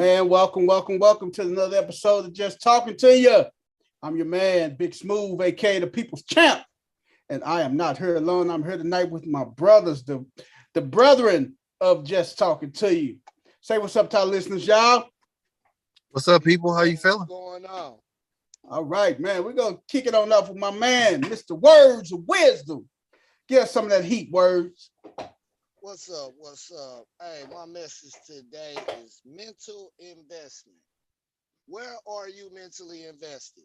Man, welcome to another episode of Just Talking to You. I'm your man, Big Smooth, aka the People's Champ. And I am not here alone. I'm here tonight with my brothers, the brethren of Just Talking to You. Say what's up to our listeners, y'all. What's up, people? How you feeling? What's going on? All right, man. We're going to kick it on off with my man, Mr. Words of Wisdom. Give us some of that heat, Words. What's up? Hey, my message today is mental investment. Where are you mentally invested?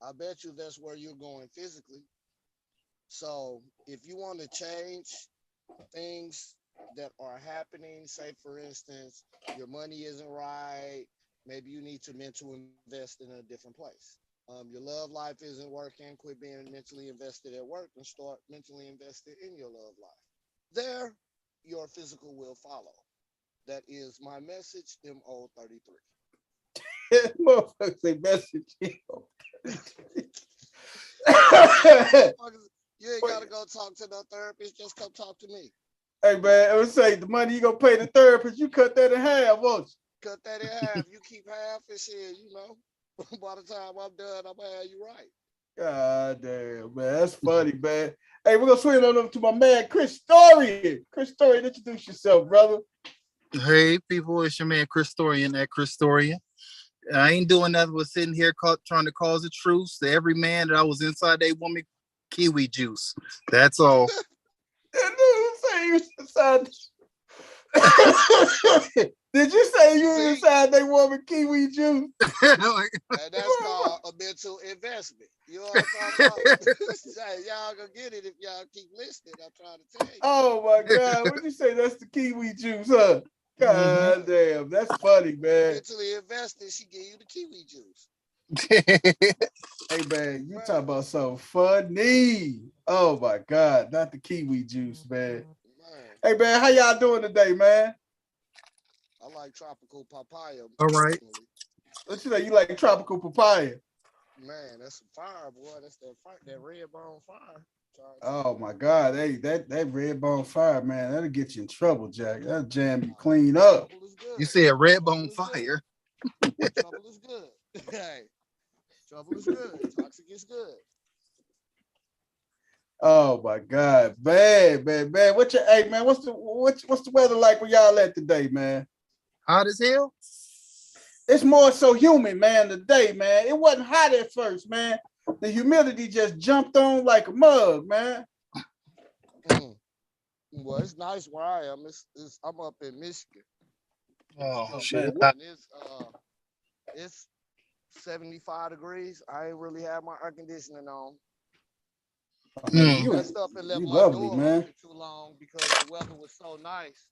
I bet you that's where you're going physically. So if you want to change things that are happening, say for instance, your money isn't right, maybe you need to mentally invest in a different place. Your love life isn't working, quit being mentally invested at work and start mentally invested in your love life. There, your physical will follow. That is my message, MO33. Motherfuckers say message. You ain't gotta go talk to no therapist, just come talk to me. Hey man, I would say the money you gonna pay the therapist, you cut that in half, won't you? Cut that in half. You keep half and shit, by the time I'm done, I'm gonna have you right. God damn, man. That's funny, man. Hey, we're gonna swing on over to my man, Chris Storian. Chris Storian, introduce yourself, brother. Hey, people, it's your man, Chris Storian at Chris Storian. I ain't doing nothing but sitting here trying to cause a truce to every man that I was inside that woman kiwi juice. That's all. That dude say you was inside. Did you say you were inside that woman kiwi juice? And that's called a mental investment. You know what I'm talking about? Y'all gonna get it if y'all keep listening. I'm trying to tell you. Oh my God. What'd you say? That's the kiwi juice, huh? God damn, that's funny, man. Mentally invested, she give you the kiwi juice. Hey man, you talk about something funny. Oh my God, not the kiwi juice, man. Hey man, how y'all doing today, man? I like tropical papaya. All right. What you know? You like tropical papaya? Man, that's some fire, boy. That's that red bone fire. Oh my God, hey, that red bone fire, man, that'll get you in trouble, Jack. That'll jam you clean up. You said red bone fire. Trouble is good. Hey, trouble is good. Toxic is good. Oh my God, man. What's the weather like where y'all at today, man? Hot as hell. It's more so humid, man, today, man. It wasn't hot at first, man. The humidity just jumped on like a mug, man. Well, it's nice where I am. I'm up in Michigan. Oh shit! It's 75 degrees. I ain't really have my air conditioning on. You messed up and left my lovely, door man. open too long because the weather was so nice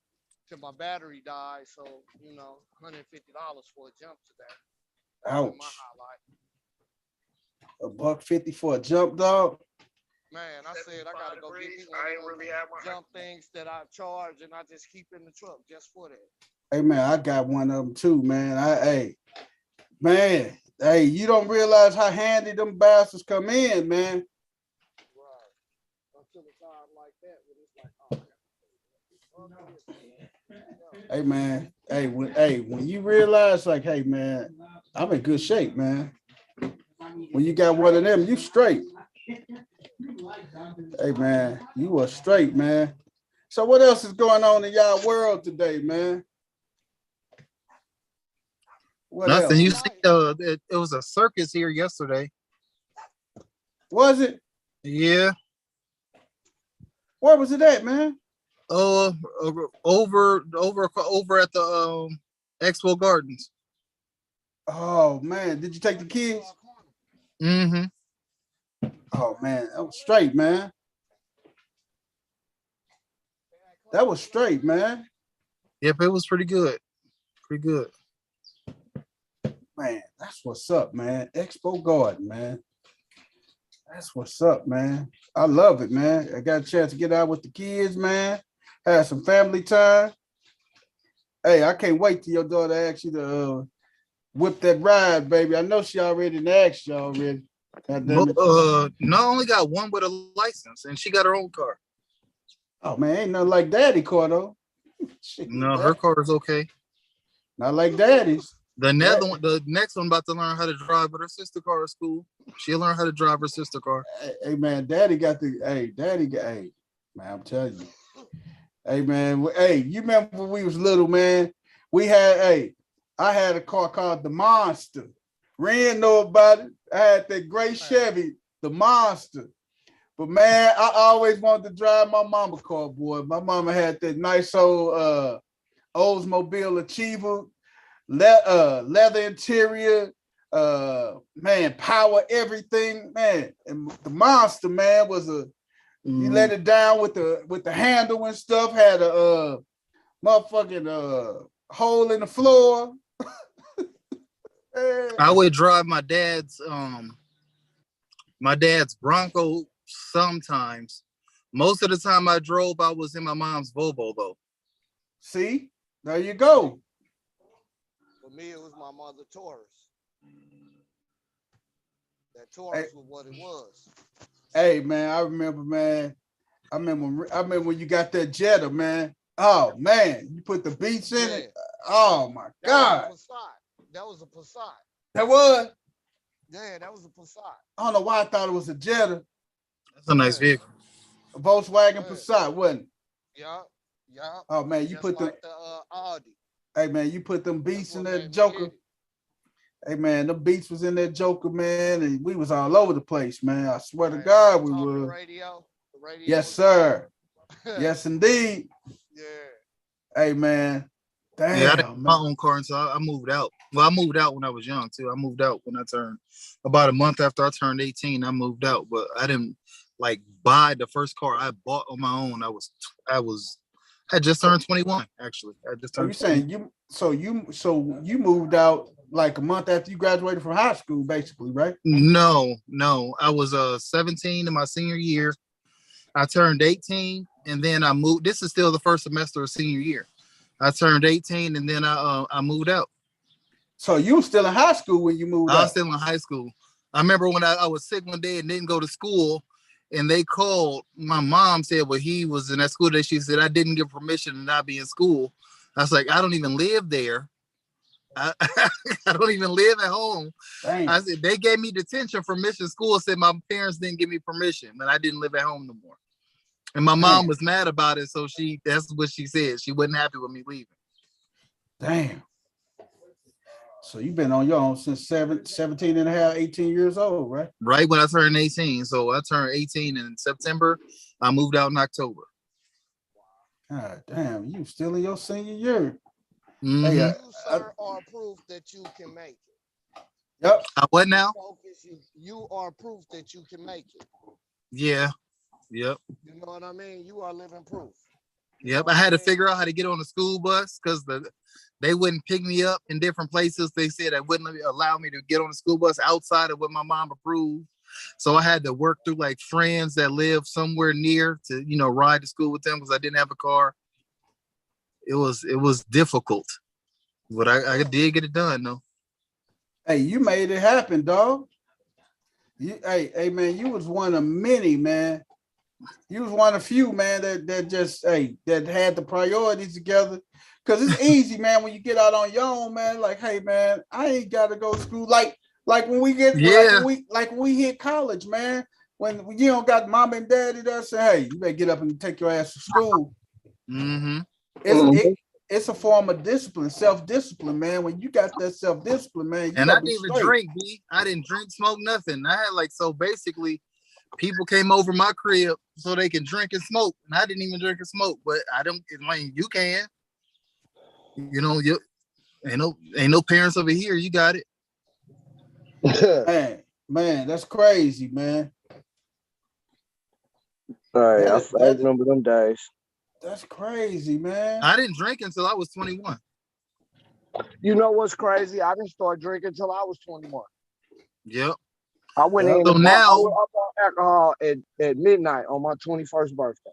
till my battery died. So $150 for a jump today. Ouch. My highlight. $150 for a jump, dog. Man, I said I gotta go get me one. I ain't really have my jump things that I charge and I just keep in the truck just for that. Hey man, I got one of them too, man. Hey, you don't realize how handy them bastards come in, man. Right. Until a time like that, it's like, Hey man, when you realize, like, hey man, I'm in good shape, man. When you got one of them, you straight. Hey man, you are straight, man. So what else is going on in y'all world today, man? What Nothing. else? You see, it was a circus here yesterday. Was it? Yeah. Where was it at, man? Over at the Expo Gardens. Oh man, did you take the kids? Mm-hmm. Oh man, that was straight, man. That was straight, man. Yep, it was pretty good. Pretty good. Man, that's what's up, man. Expo Garden, man. That's what's up, man. I love it, man. I got a chance to get out with the kids, man. Have some family time. Hey, I can't wait till your daughter asks you to whip that ride, baby. I know she already asked you already. No, I only got one with a license, and she got her own car. Oh man, ain't nothing like daddy car though. No, her car is okay. Not like daddy's. The next one about to learn how to drive, but her sister car is school. She'll learn how to drive her sister car. Hey man, daddy got the hey man, I'm telling you. Hey man, hey, you remember when we was little, man? We had I had a car called the Monster. Ren know about it. I had that gray Chevy, the Monster. But man, I always wanted to drive my mama car, boy. My mama had that nice old Oldsmobile Achiever, leather interior, man, power everything, man. And the Monster, man, was you let it down with the handle and stuff, had a motherfucking hole in the floor. I would drive my dad's Bronco sometimes. Most of the time I drove, I was in my mom's Volvo though. See, there you go. For me, it was my mother Taurus. That Taurus was what it was. Hey man, I remember, man. I remember when you got that Jetta, man. Oh man, you put the beats in it. Oh my God. That was a Passat. That was? Yeah, that was a Passat. I don't know why I thought it was a Jetta. That's a nice vehicle. A Volkswagen Passat, wasn't it? Yeah. Oh man, you put like the Audi. Hey man, you put them beats in that Joker. Hey man, the beats was in that Joker, man, and we was all over the place, man. I swear to God, we were. The radio yes, sir. Yes, indeed. Yeah. Hey man. Damn, yeah, I didn't have my own car until I moved out. Well, I moved out when I was young too. I moved out when I turned about a month after I turned 18. I moved out, but I didn't like buy the first car I bought on my own. I just turned 21. Actually, I just turned. Are you saying you moved out like a month after you graduated from high school, basically, right? No. I was 17 in my senior year. I turned 18, and then I moved. This is still the first semester of senior year. I turned 18, and then I moved out. So you were still in high school when you moved out? I was still in high school. I remember when I was sick one day and didn't go to school, and they called. My mom said, well, he was in that school that she said, I didn't give permission to not be in school. I was like, I don't even live there. I don't even live at home. Dang. I said, they gave me detention for missing school, said my parents didn't give me permission, and I didn't live at home no more. And my mom was mad about it, so that's what she said. She wasn't happy with me leaving. Damn. So you've been on your own since 17 and a half, 18 years old, right? Right when I turned 18. So I turned 18 in September. I moved out in October. God damn, you still in your senior year. Mm-hmm. Hey, you, sir, are proof that you can make it. Yep. What now? You are proof that you can make it. Yeah. Yep. You know what I mean? You are living proof. Yep. I had to figure out how to get on the school bus because they wouldn't pick me up in different places. They said they wouldn't allow me to get on the school bus outside of what my mom approved. So I had to work through like friends that live somewhere near to, ride to school with them because I didn't have a car. It was difficult, but I did get it done though. Hey, you made it happen, dog. Hey, man, you was one of many, man. You was one of few, man, that had the priorities together. Cause it's easy, man, when you get out on your own, man. Like, hey, man, I ain't got to go to school. Like when we get, when we hit college, man. When you don't got mom and daddy there say, hey, you better get up and take your ass to school. Mm-hmm. It's a form of discipline, self-discipline, man. When you got that self-discipline, man. And I didn't even drink, B. I didn't drink, smoke, nothing. I had so basically, people came over my crib so they can drink and smoke, and I didn't even drink and smoke. But I don't. I mean, you can. You ain't no parents over here. You got it. man, that's crazy, man. All right, I remember them days. That's crazy, man. I didn't drink until I was 21. You know what's crazy? I didn't start drinking until I was 21. Yep. I went in. So now I bought alcohol at midnight on my 21st birthday.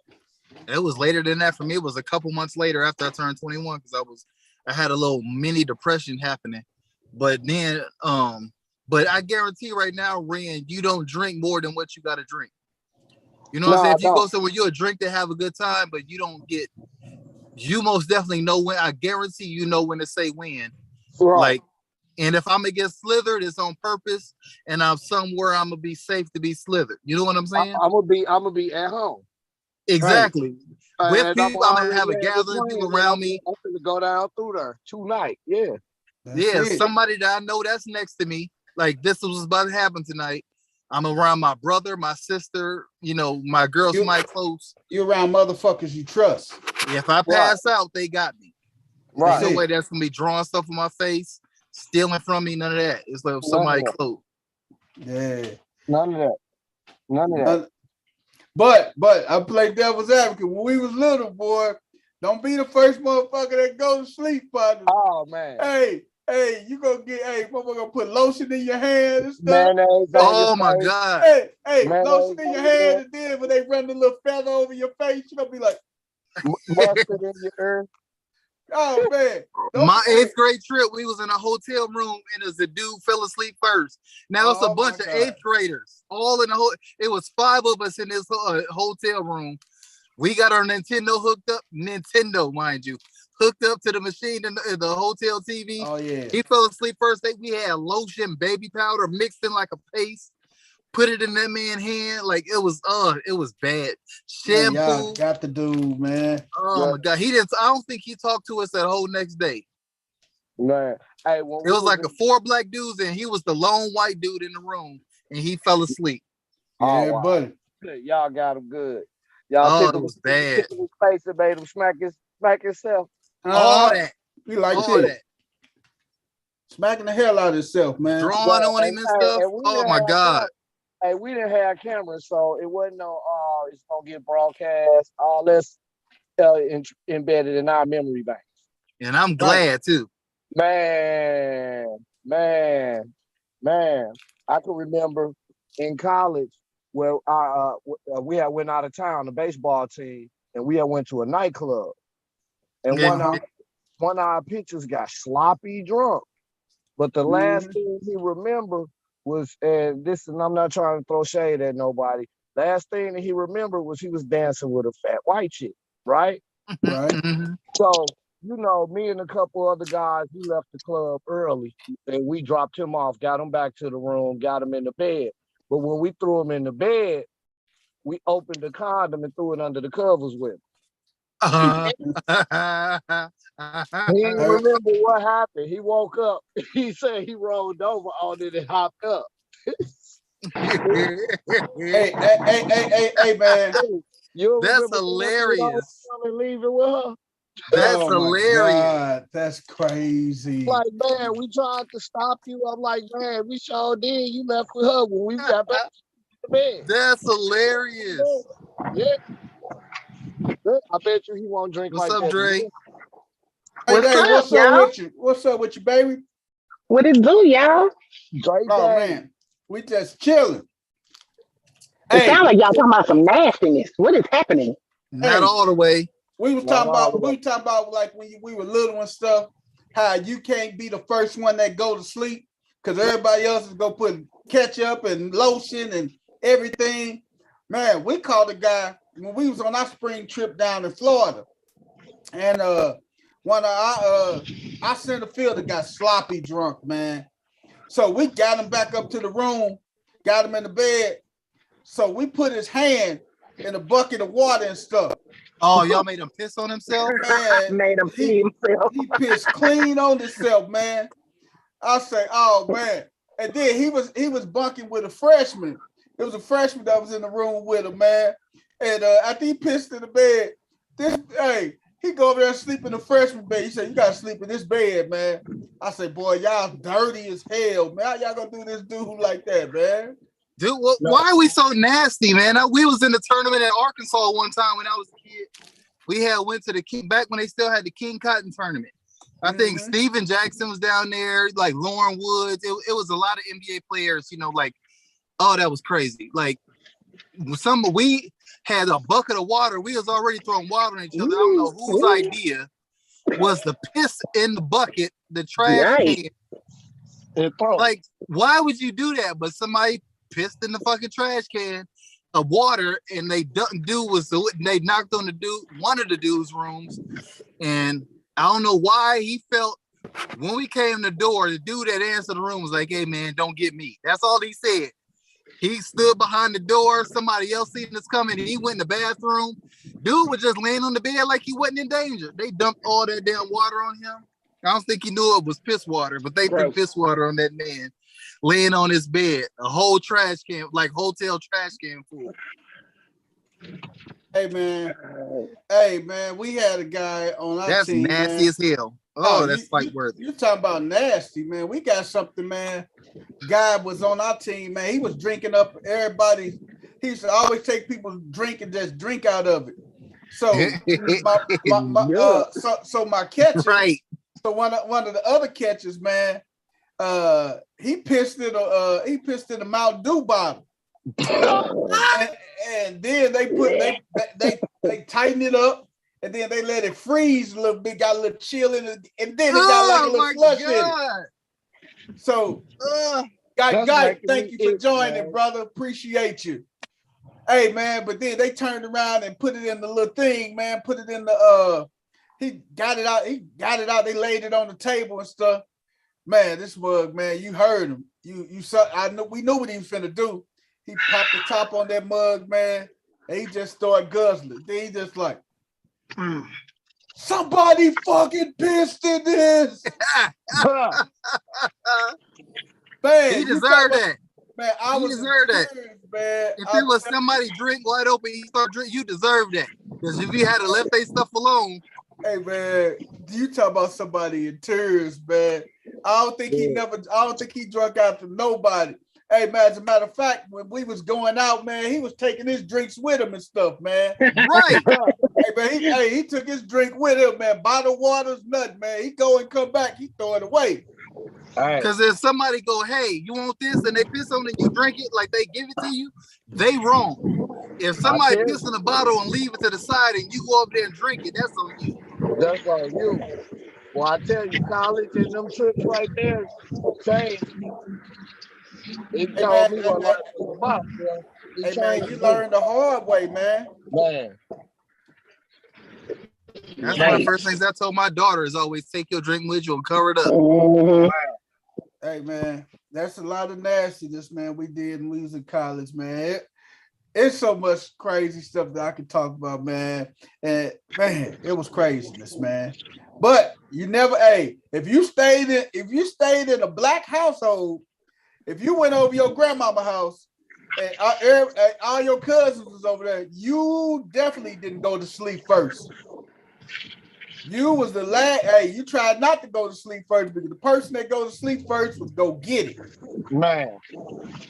It was later than that for me. It was a couple months later after I turned 21 because I had a little mini depression happening. But then, but I guarantee right now, Ren, you don't drink more than what you got to drink. You know what I'm saying? If you go somewhere, you'll drink to have a good time, but you most definitely know when. I guarantee you know when to say when. Right. Like, And if I'm gonna get slithered, it's on purpose, and I'm somewhere I'm gonna be safe to be slithered. You know what I'm saying? I'm gonna be at home. Exactly. With And people, I'm gonna have a gathering of people around me. I'm gonna go down through there tonight. Yeah. That's it. Somebody that I know that's next to me. Like this was about to happen tonight. I'm around my brother, my sister, my girls, my close. You're around motherfuckers you trust. If I pass out, they got me. Right. There's no way that's gonna be drawing stuff in my face, stealing from me, none of that. It's like somebody close. Yeah. None of that. But I play devil's advocate. When we was little, boy, don't be the first motherfucker that go to sleep, partner. Oh man. Hey, you gonna get motherfucker put lotion in your hand and stuff. Oh my God. Hey, lotion in your hand, and then when they run the little feather over your face, you gonna be like mustard in your ear. Oh man. My 8th grade trip, we was in a hotel room and as the dude fell asleep first. Now it's a bunch of 8th graders all in the it was 5 of us in this hotel room. We got our Nintendo hooked up, mind you, hooked up to the machine in the hotel TV. Oh yeah. He fell asleep first. We had lotion, baby powder mixed in like a paste. Put it in that man's hand, like it was bad. Shampoo. Man, got the dude, man. Oh my God, I don't think he talked to us that whole next day. Man, hey, it was like 4 black dudes, and he was the lone white dude in the room, and he fell asleep. Yeah, buddy. Y'all got him good. Y'all it was bad. His face and made him smack himself. All that. We like that. Smacking the hell out of himself, man. Drawing on him and stuff. Oh my God. Hey, we didn't have cameras, so it wasn't it's gonna get broadcast. All this embedded in our memory banks. And I'm glad too. Man. I can remember in college where we had went out of town, the baseball team, and we had went to a nightclub. And one of our pitchers got sloppy drunk. But the last thing he remembered was, and I'm not trying to throw shade at nobody. Last thing that he remembered was he was dancing with a fat white chick, right? Right. So, me and a couple other guys, we left the club early and we dropped him off, got him back to the room, got him in the bed. But when we threw him in the bed, we opened the condom and threw it under the covers with him. He didn't remember what happened. He woke up. He said he rolled over on it and hopped up. hey, man. That's hilarious. Leaving with her? That's hilarious. God, that's crazy. Like, man, we tried to stop you. I'm like, man, we sure did. You left with her when we got back to the bed. That's hilarious. Yeah. I bet you he won't drink What's like up, that. Dre? What's up with you? What's up with you, baby? What it do, y'all? Man, we just chilling. It sounds like y'all talking about some nastiness. What is happening? Not all the way. We talking about like when we were little and stuff, how you can't be the first one that go to sleep because everybody else is gonna put ketchup and lotion and everything. Man, we called a guy when we was on our spring trip down in Florida, and one of our center fielder got sloppy drunk, man. So we got him back up to the room, got him in the bed. So we put his hand in a bucket of water and stuff. Oh, y'all made him piss on himself? Man, made him pee himself. He pissed clean on himself, man. I say, oh man. And then he was bunking with a freshman. It was a freshman that was in the room with him, man. And after he pissed in the bed, he go over there and sleep in the freshman bed. He said, you gotta sleep in this bed, man. I said, boy, y'all dirty as hell, man. How y'all gonna do this dude like that, man? Dude, why are we so nasty, man? We was in the tournament in Arkansas one time when I was a kid. We went to the King, back when they still had the King Cotton tournament. I think Steven Jackson was down there, like Lauren Woods. It was a lot of NBA players, like, oh, that was crazy. Like, we had a bucket of water. We was already throwing water on each other. I don't know whose idea was the piss in the bucket, the trash can. Like, why would you do that? But somebody pissed in the fucking trash can of water, and they knocked on one of the dude's rooms, and I don't know why he felt When we came to the door, the dude that answered the room was like, "Hey man, don't get me." That's all he said. He stood behind the door. Somebody else seen us coming, and he went in the bathroom. Dude was just laying on the bed like he wasn't in danger. They dumped all that damn water on him. I don't think he knew it was piss water, but they threw piss water on that man laying on his bed. A whole trash can, like hotel trash can full. Hey man, we had a guy on our That's team. That's nasty as hell. Oh, that's fight worthy. You talking about nasty, man. We got something, man. Guy was on our team, man. He was drinking up everybody. He used to always take people's drink and just drink out of it. So my catcher, right. So one of the other catchers, man, he pissed in a Mountain Dew bottle. and then they tighten it up, and then they let it freeze a little bit, got a little chill in it, and then it got like a little slush in it. So, guy, thank you for joining, brother. Appreciate you. Hey, man, but then they turned around and put it in the little thing, man. Put it in the he got it out. They laid it on the table and stuff. Man, this mug, man, you heard him. You saw. We knew what he was finna do. He popped the top on that mug, man, and he just started guzzling. Then he just like, somebody fucking pissed in this. Man, he deserved that. Man, he deserved that. Man. If it was somebody drink wide open, he start drink, you deserve that. Because if you had to left their stuff alone. Hey man, you talk about somebody in tears, man. I don't think he drunk out to nobody. Hey man, as a matter of fact, when we was going out, man, he was taking his drinks with him and stuff, man. Right. Hey man, he took his drink with him, man. Bottled water's nothing, man. He go and come back, he throw it away. Because if somebody go, hey, you want this, and they piss on it, you drink it like they give it to you, they wrong. If somebody piss in a bottle and leave it to the side and you go up there and drink it, that's on you. That's on you. Well, I tell you, college and them trips right there changed me. It told me what life was about, bro. Hey man, you learned the hard way, man. Man. That's one of the first things I told my daughter is always take your drink with you and cover it up. Hey man, that's a lot of nastiness, man. We did when we was in college, man. It's so much crazy stuff that I can talk about, man. And man, it was craziness, man. But you never, if you stayed in a black household, if you went over your grandmama house and all your cousins was over there, you definitely didn't go to sleep first. You was the last. Hey, you tried not to go to sleep first because the person that goes to sleep first was go get it. Man.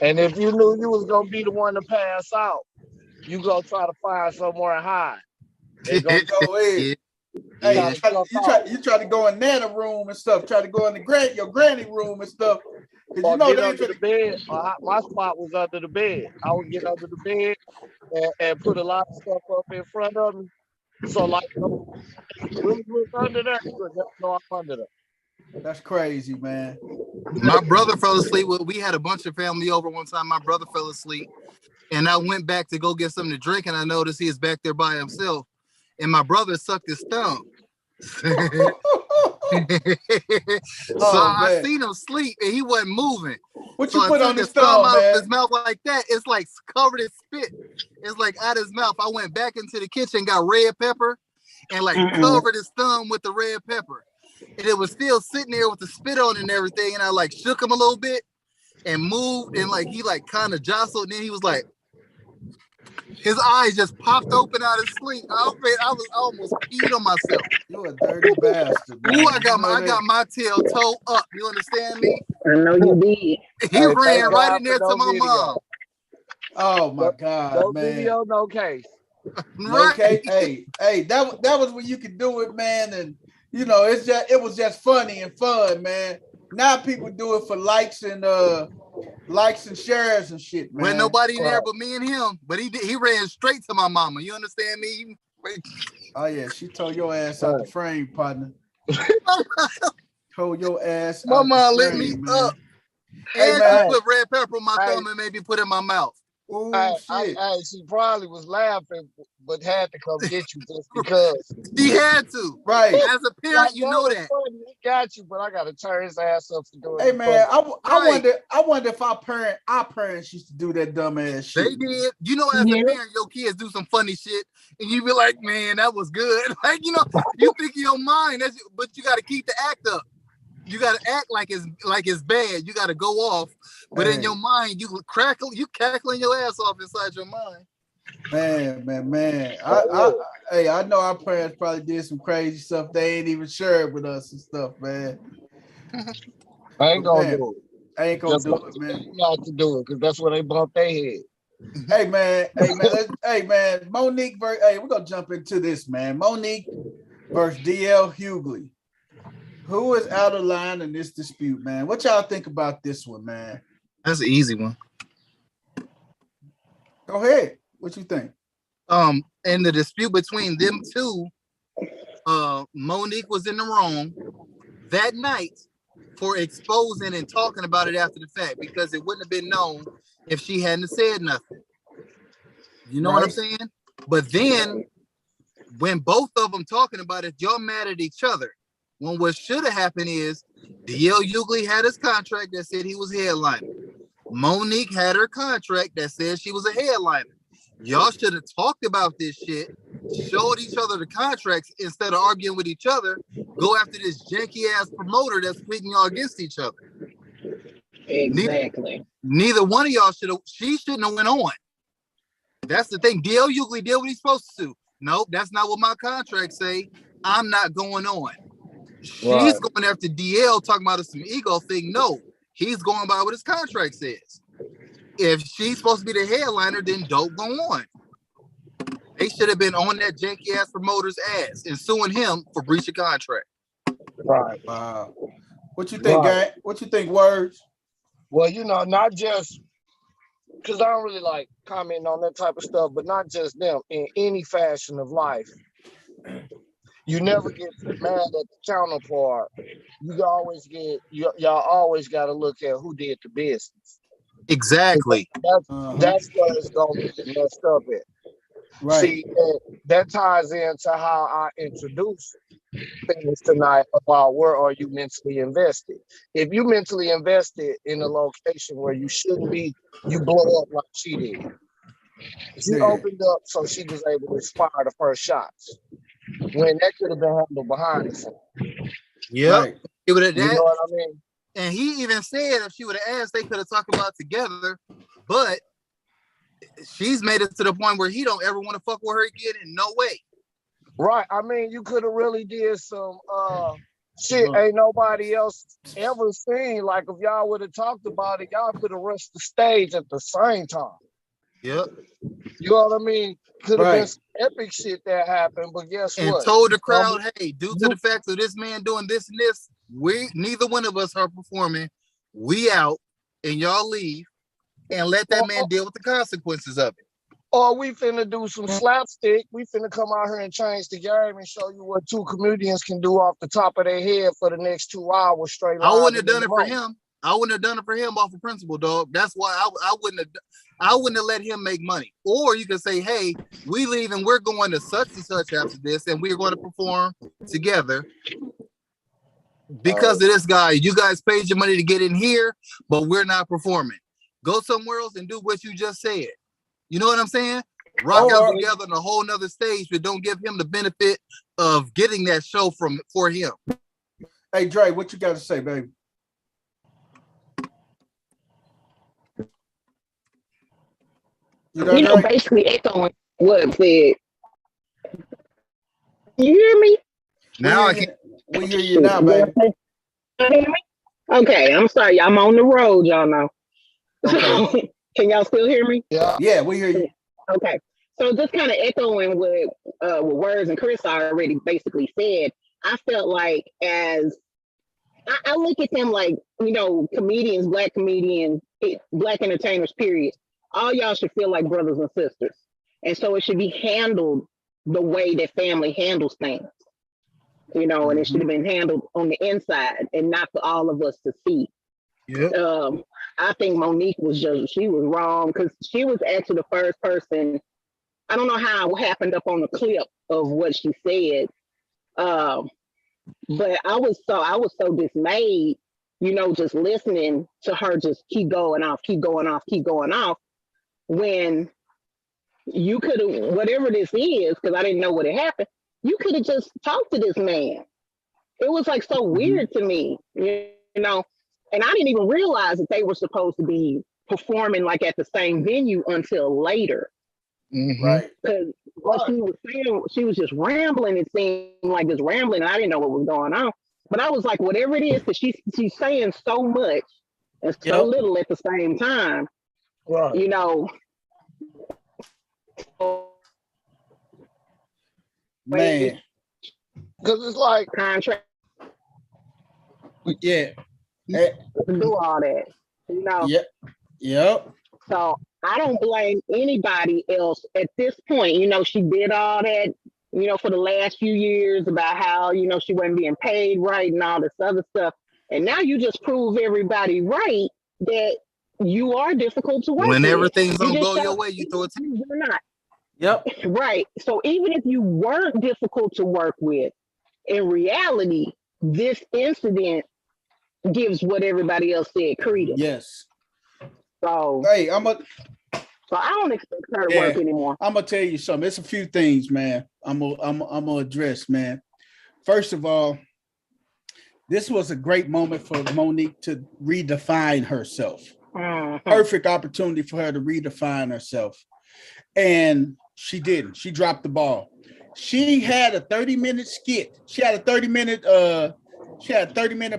And if you knew you was gonna be the one to pass out, you go try to find somewhere to hide. They go in. Hey, you try to go in Nana room and stuff. Try to go in your granny room and stuff. Or you know get under the bed. My spot was under the bed. I would get under the bed and put a lot of stuff up in front of me. So like, look under there. No, I'm under there. That's crazy, man. My brother fell asleep. We had a bunch of family over one time. My brother fell asleep, and I went back to go get something to drink, and I noticed he is back there by himself. And my brother sucked his thumb. I seen him sleep, and he wasn't moving. What you put on his thumb, out man? of his mouth like that? It's like covered in spit. It's like out of his mouth. I went back into the kitchen, got red pepper, and like covered his thumb with the red pepper. And it was still sitting there with the spit on it and everything. And I like shook him a little bit and moved, and like he like kind of jostled. And then he was like, his eyes just popped open out of sleep. I almost peed on myself. You a dirty bastard. Man. Ooh, I got my tail toe up. You understand me? I know you did. He ran right in there to my mom. Oh my God, no man. Video, no case. No case. Hey, that was when you could do it, man. And you know, it was just funny and fun, man. Now people do it for likes and shares and shit, man. When nobody there but me and him, but he ran straight to my mama. You understand me? Oh yeah, she tore your ass out the frame, partner. Tore your ass. My mom lit me man. up. And she put red pepper on my thumb and maybe put it in my mouth. Oh shit. she probably was laughing, but had to come get you just because. She had to. Right. As a parent, you know that. Funny. He got you, but I gotta turn his ass up for doing Hey it. man, Right. I wonder if our parents used to do that dumb ass shit. They did. You know, as a parent, your kids do some funny shit, and you be like, man, that was good. Like, you know, you think in your mind, but you got to keep the act up. You got to act like it's bad. You got to go off, but in your mind, you cackling your ass off inside your mind. Man. I know our parents probably did some crazy stuff. They ain't even shared with us and stuff, man. I ain't gonna do it. I ain't gonna do it, man. Not to do it because that's where they bump their head. Hey man, Monique we're gonna jump into this, man. Monique versus DL Hughley. Who is out of line in this dispute, man? What y'all think about this one, man? That's an easy one. Go ahead. What you think? In the dispute between them two, Monique was in the wrong that night for exposing and talking about it after the fact, because it wouldn't have been known if she hadn't said nothing. You know what I'm saying? But then when both of them talking about it, y'all mad at each other. When what should have happened is DL Hughley had his contract that said he was headliner. Monique had her contract that said she was a headliner. Y'all should have talked about this shit, showed each other the contracts instead of arguing with each other. Go after this janky ass promoter that's pitting y'all against each other. Exactly. Neither one of y'all she shouldn't have went on. That's the thing. DL Hughley did what he's supposed to. Nope, that's not what my contract say. I'm not going on. She's going after DL talking about some ego thing. No, he's going by what his contract says. If she's supposed to be the headliner, then don't go on. They should have been on that janky ass promoter's ass and suing him for breach of contract. Right. Wow. What you think, guy? What you think, Words? Well, you know, not just because I don't really like commenting on that type of stuff, but not just them. In any fashion of life, you never get mad at the counterpart. You always y'all always got to look at who did the business. Exactly. That's where it's gonna get messed up at. Right. See, that ties into how I introduced things tonight about where are you mentally invested. If you mentally invested in a location where you shouldn't be, you blow up like she did. She opened up so she was able to fire the first shots when that could have been handled behind the scenes. Yep. Right. You know what I mean? And he even said if she would have asked, they could have talked about it together, but she's made it to the point where he don't ever want to fuck with her again in no way. Right. I mean, you could have really did some shit ain't nobody else ever seen. Like if y'all would have talked about it, y'all could have rushed the stage at the same time. Yep. You know what I mean? Could have been some epic shit that happened, but guess what? And told the crowd, hey, due to the fact of this man doing this and this, neither one of us are performing. We out and y'all leave and let that man deal with the consequences of it. Or we finna do some slapstick. We finna come out here and change the game and show you what two comedians can do off the top of their head for the next 2 hours straight. I wouldn't have done it for him. I wouldn't have done it for him off of principle, dog. That's why I wouldn't have let him make money. Or you could say, hey, we leave and we're going to such and such after this, and we're going to perform together. Because of this guy, you guys paid your money to get in here, but we're not performing. Go somewhere else and do what you just said. You know what I'm saying? Rock out together on a whole nother stage, but don't give him the benefit of getting that show for him. Hey, Dre, what you got to say, baby? You know, basically echoing what said. You hear me? Now I can. We hear you now, baby. Okay, I'm sorry. I'm on the road, y'all know. Okay. Can y'all still hear me? Yeah, we hear you. Okay. So just kind of echoing what Words and Chris already basically said, I felt like I look at them like, you know, comedians, black entertainers, period. All y'all should feel like brothers and sisters. And so it should be handled the way that family handles things. You know, and it should have been handled on the inside and not for all of us to see. Yeah. I think Monique was she was wrong because she was actually the first person. I don't know how it happened up on the clip of what she said. Um, but I was so dismayed, just listening to her just keep going off, keep going off, keep going off when you could have, whatever this is, because I didn't know what had happened, you could have just talked to this man. It was like so weird to me, know, and I didn't even realize that they were supposed to be performing like at the same venue until later. Right. Because what she was saying, she was just rambling. It seemed like just rambling. And I didn't know what was going on. But I was like, whatever it is, because she's saying so much and so little at the same time. Right. Man. Because it's like contract. Yeah. Do all that. Yep. So I don't blame anybody else at this point. She did all that, for the last few years about how, she wasn't being paid right and all this other stuff. And now you just prove everybody right that you are difficult to work with. When everything's gonna go your way, you throw it. You're not. Yep. Right. So even if you weren't difficult to work with, in reality, this incident gives what everybody else said credence. Yes. So hey, so I don't expect her to work anymore. I'm gonna tell you something. It's a few things, man. I'm gonna address, man. First of all, this was a great moment for Monique to redefine herself. Perfect opportunity for her to redefine herself. And she didn't. She dropped the ball. She had a 30-minute skit. She had a 30-minute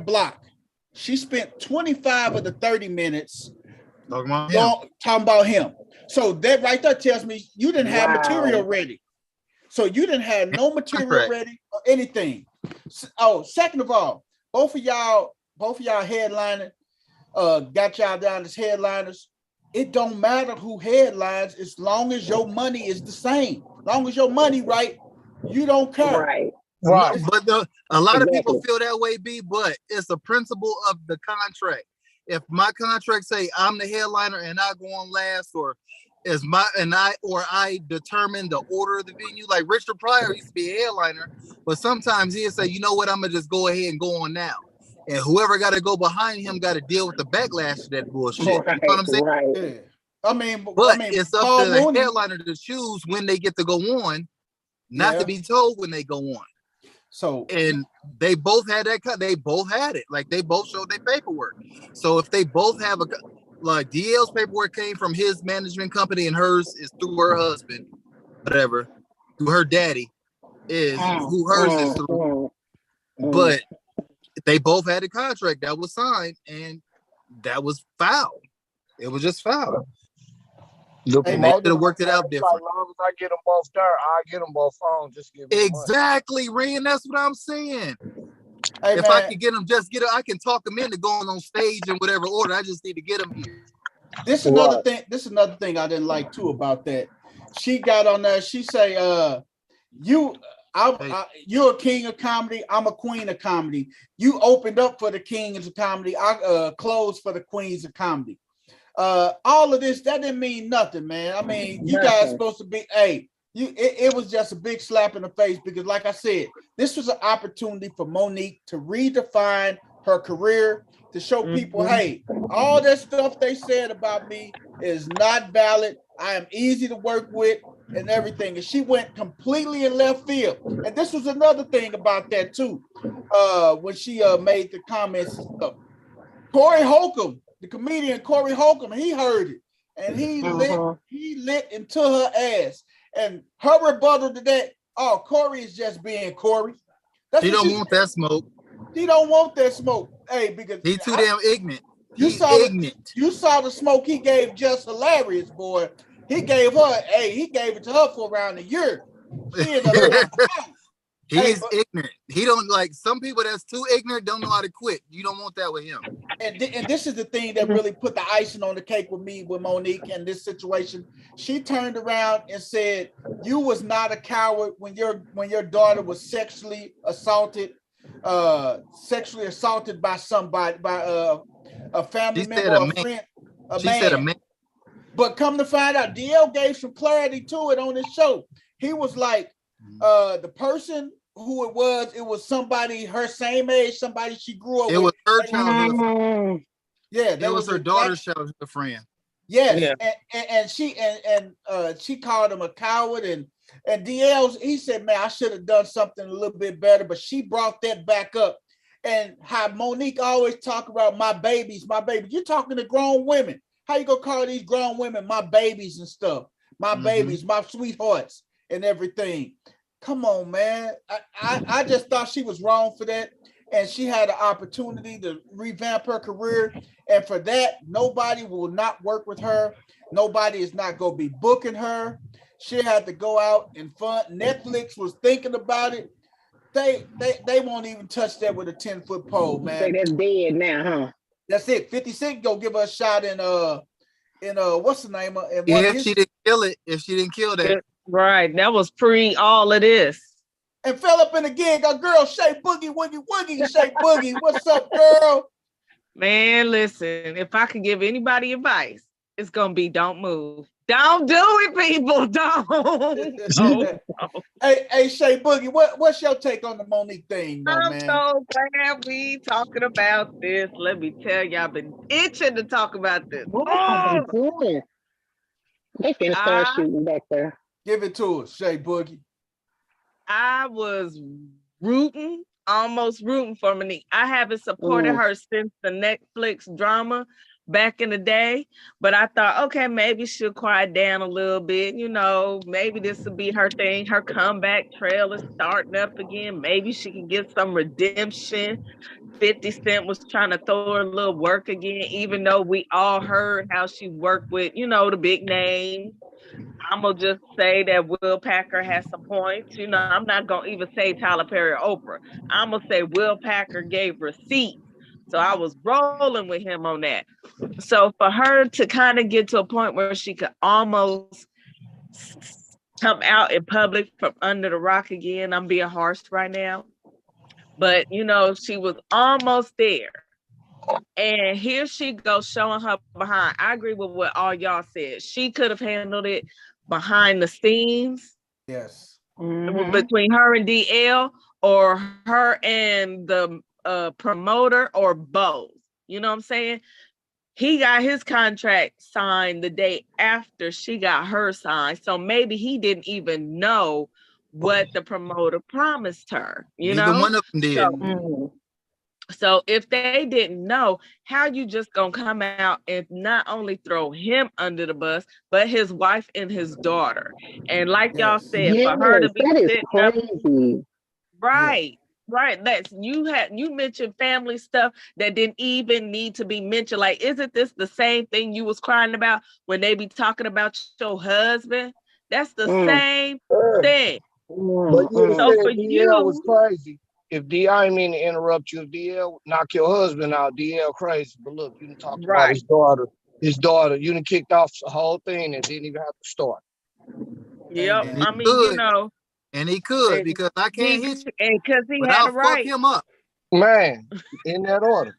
block. She spent 25 of the 30 minutes talking about him. So that right there tells me you didn't have material ready. So you didn't have no material ready or anything. Oh, second of all, both of y'all headlining, got y'all down as headliners. It don't matter who headlines as long as your money is the same. As long as your money right, you don't care. Right. But a lot of people feel that way, B, but it's a principle of the contract. If my contract say I'm the headliner and I go on last, or I determine the order of the venue, like Richard Pryor used to be a headliner, but sometimes he'd say, you know what, I'm gonna just go ahead and go on now. And whoever got to go behind him got to deal with the backlash of that bullshit. You know what I'm saying? Right. Yeah. I mean, it's up to the headliner to choose when they get to go on, not to be told when they go on. So, and they both had that. They both had it. Like they both showed their paperwork. So if they both have like DL's paperwork came from his management company and hers is through her husband, whatever, through her daddy is who hers is through. But they both had a contract that was signed, and that was foul. It was just foul. They should have worked it out different. As long as I get them both there, I get them both on. Just give me exactly, Ren. That's what I'm saying. Hey, if man, I can get them, I can talk them into going on stage in whatever order. I just need to get them here. This is another thing. This is another thing I didn't like too about that. She got on there. She say, you're a king of comedy. I'm a queen of comedy. You opened up for the kings of comedy. I closed for the queens of comedy. All of this, that didn't mean nothing, man. I mean, you guys supposed to be, it was just a big slap in the face because, like I said, this was an opportunity for Monique to redefine her career, to show people, hey, all that stuff they said about me is not valid. I am easy to work with and everything. And she went completely in left field. And this was another thing about that too. When she made the comments, Corey Holcomb, the comedian Corey Holcomb, he heard it and he lit into her ass. And her rebuttal to that, oh, Corey is just being Corey. He don't want that smoke. He don't want that smoke. Hey, because he's too damn ignorant. You saw the smoke he gave Just Hilarious, boy. He gave it to her for around a year. He's ignorant. He don't like some people that's too ignorant don't know how to quit. You don't want that with him. And this is the thing that really put the icing on the cake with me, with Monique in this situation. She turned around and said, you was not a coward when your daughter was sexually assaulted by somebody, a family She member said a or a man. friend, She said a man. But come to find out, DL gave some clarity to it on his show. He was like, the person who it was somebody her same age, somebody she grew up It with. was her childhood friend. Yeah, It was her daughter's childhood friend. Yes, Yeah. and she called him a coward, and DL, he said, man, I should have done something a little bit better, but she brought that back up. And how Monique always talk about my babies. You're talking to grown women. How you gonna call these grown women my babies and stuff? My babies, my sweethearts, and everything. Come on, man. I just thought she was wrong for that. And she had an opportunity to revamp her career. And for that, nobody will not work with her. Nobody is not going to be booking her. She had to go out and fund. Netflix was thinking about it. They won't even touch that with a 10-foot pole, man. Say that's dead now, huh? That's it. 50 Cent go give her a shot in what's the name of if she didn't kill it, if she didn't kill that. Right. That was pre all of this. And fell up in the gig. A girl, Shay Boogie, Woogie, Woogie, Shay Boogie. What's up, girl? Man, listen, if I could give anybody advice, it's gonna be don't move. Don't do it, people. Don't. Hey, Shay Boogie, what's your take on the Monique thing, though, I'm man? so glad we talking about this. Let me tell you, I've been itching to talk about this. What are they doing? They finna start shooting back there. Give it to us, Shay Boogie. I was almost rooting for Monique. I haven't supported her since the Netflix drama back in the day, but I thought, okay, maybe she'll quiet down a little bit. You know, maybe this will be her thing. Her comeback trail is starting up again. Maybe she can get some redemption. 50 Cent was trying to throw her a little work again, even though we all heard how she worked with, the big names. I'm gonna just say that Will Packer has some points. I'm not gonna even say Tyler Perry or Oprah. I'm gonna say Will Packer gave receipts. So I was rolling with him on that. So for her to kind of get to a point where she could almost come out in public from under the rock again, I'm being harsh right now. But she was almost there. And here she goes showing her behind. I agree with what all y'all said. She could have handled it behind the scenes. Yes. Between her and DL, or her and the promoter, or both. You know what I'm saying? He got his contract signed the day after she got her signed. So maybe he didn't even know what the promoter promised her. Neither one of them did. So if they didn't know, how you just gonna come out and not only throw him under the bus, but his wife and his daughter? And like y'all said, for her to be that is crazy. Right. That's you mentioned family stuff that didn't even need to be mentioned. Like, isn't this the same thing you was crying about when they be talking about your husband? That's the same thing. But you So for DL was crazy. If I mean to interrupt you, if DL knock your husband out, DL crazy. But look, you done talked about his daughter. You done kicked off the whole thing and didn't even have to start. Yep. I mean, and he could, because I can't hit you, and because he but had I'll a right. fuck him up. Man, in that order.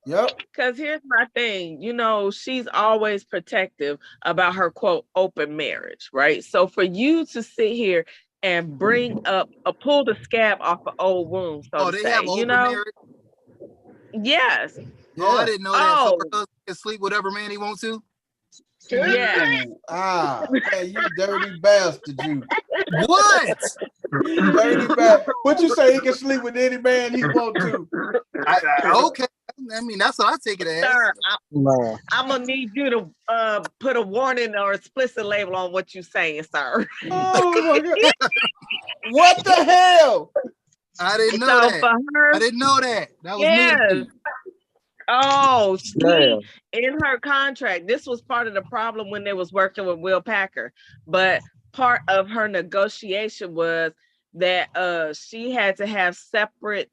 Yep. Because here's my thing, she's always protective about her quote open marriage, right? So for you to sit here and bring up pull the scab off an old wound, so to they say, have open marriage? Yes. Yeah. Oh, I didn't know that. So her husband can sleep whatever man he wants to? Yeah. Man, you dirty bastard, you. What? You dirty bastard. What you say? He can sleep with any man he want to. Okay. I mean, that's what I take it as. Sir, I'm gonna need you to put a warning or explicit label on what you're saying, sir. Oh my God. What the hell? I didn't know that. For her, I didn't know that. That was new to me. Oh, in her contract, this was part of the problem when they was working with Will Packer. But part of her negotiation was that she had to have separate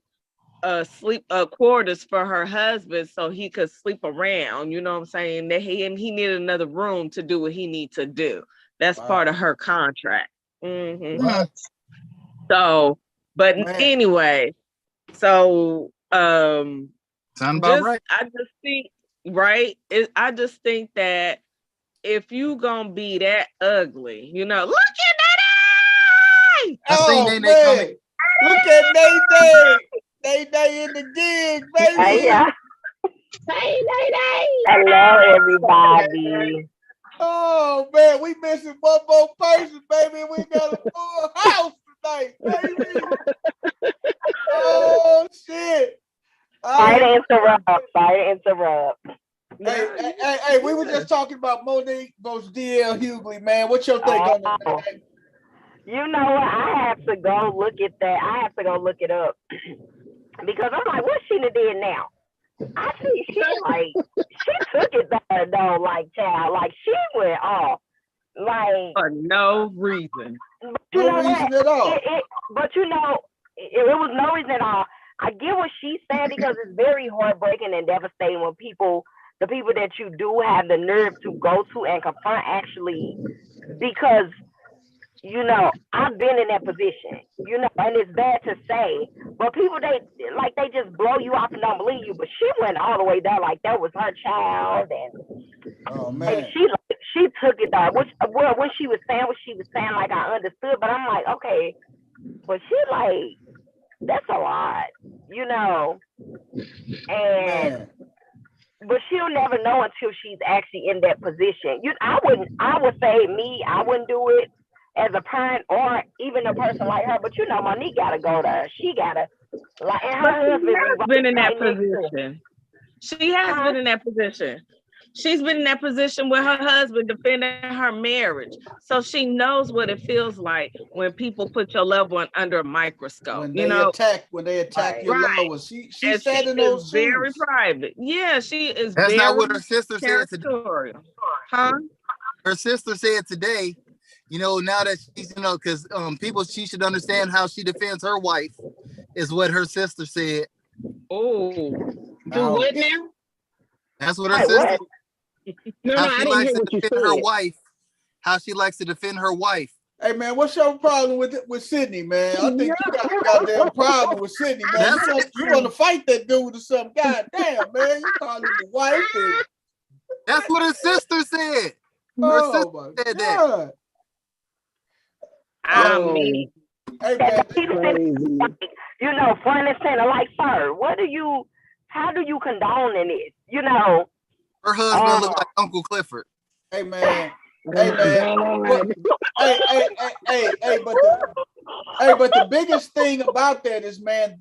sleep quarters for her husband so he could sleep around. You know what I'm saying? That he needed another room to do what he needs to do. That's part of her contract. So, but anyway, so Sound about right. I just think, I just think that if you gonna be that ugly, look at that eye! Oh man, look at Nay in the gig, baby. Yeah. Hey, Day. Hello, everybody. Oh man, we missing one more person, baby. We got a full house tonight, baby. Oh shit. Sorry to interrupt. Hey, we were just talking about Monique versus DL Hughley, man. What's your take on that? Man? You know what? I have to go look at that. I have to go look it up because I'm like, what she did now? I see she took it there though, like child, like she went off, like for no reason. No reason at all. But it was no reason at all. I get what she's saying because it's very heartbreaking and devastating when the people that you do have the nerve to go to and confront actually, because I've been in that position, and it's bad to say, but people they just blow you off and don't believe you. But she went all the way there, like that was her child, and and she took it there. When she was saying what she was saying, like I understood, but I'm like, okay, but she like that's a lot, and. But she'll never know until she's actually in that position. I would say I wouldn't do it as a parent or even a person like her. But Monique gotta go there. She gotta and her husband has been in that position. She has been in that position. She's been in that position with her husband defending her marriage. So she knows what it feels like when people put your loved one under a microscope. When they attack your loved ones. She said in those shoes. Very private. Yeah, she is. That's not what her sister said today. Huh? Her sister said today, now that she's, because she should understand how she defends her wife, is what her sister said. Oh, do what now? That's what her sister. No, I didn't hear what you said. Her wife, how she likes to defend her wife. Hey man, what's your problem with Sydney, man? I think you got a goddamn problem with Sydney, man. You want to fight that dude or something? Goddamn, man, you calling him the wife? That's what her sister said. Her sister said that. Hey man, front and center, like, sir, how do you condone in it? Her husband looked like Uncle Clifford. Hey man. But the biggest thing about that is, man,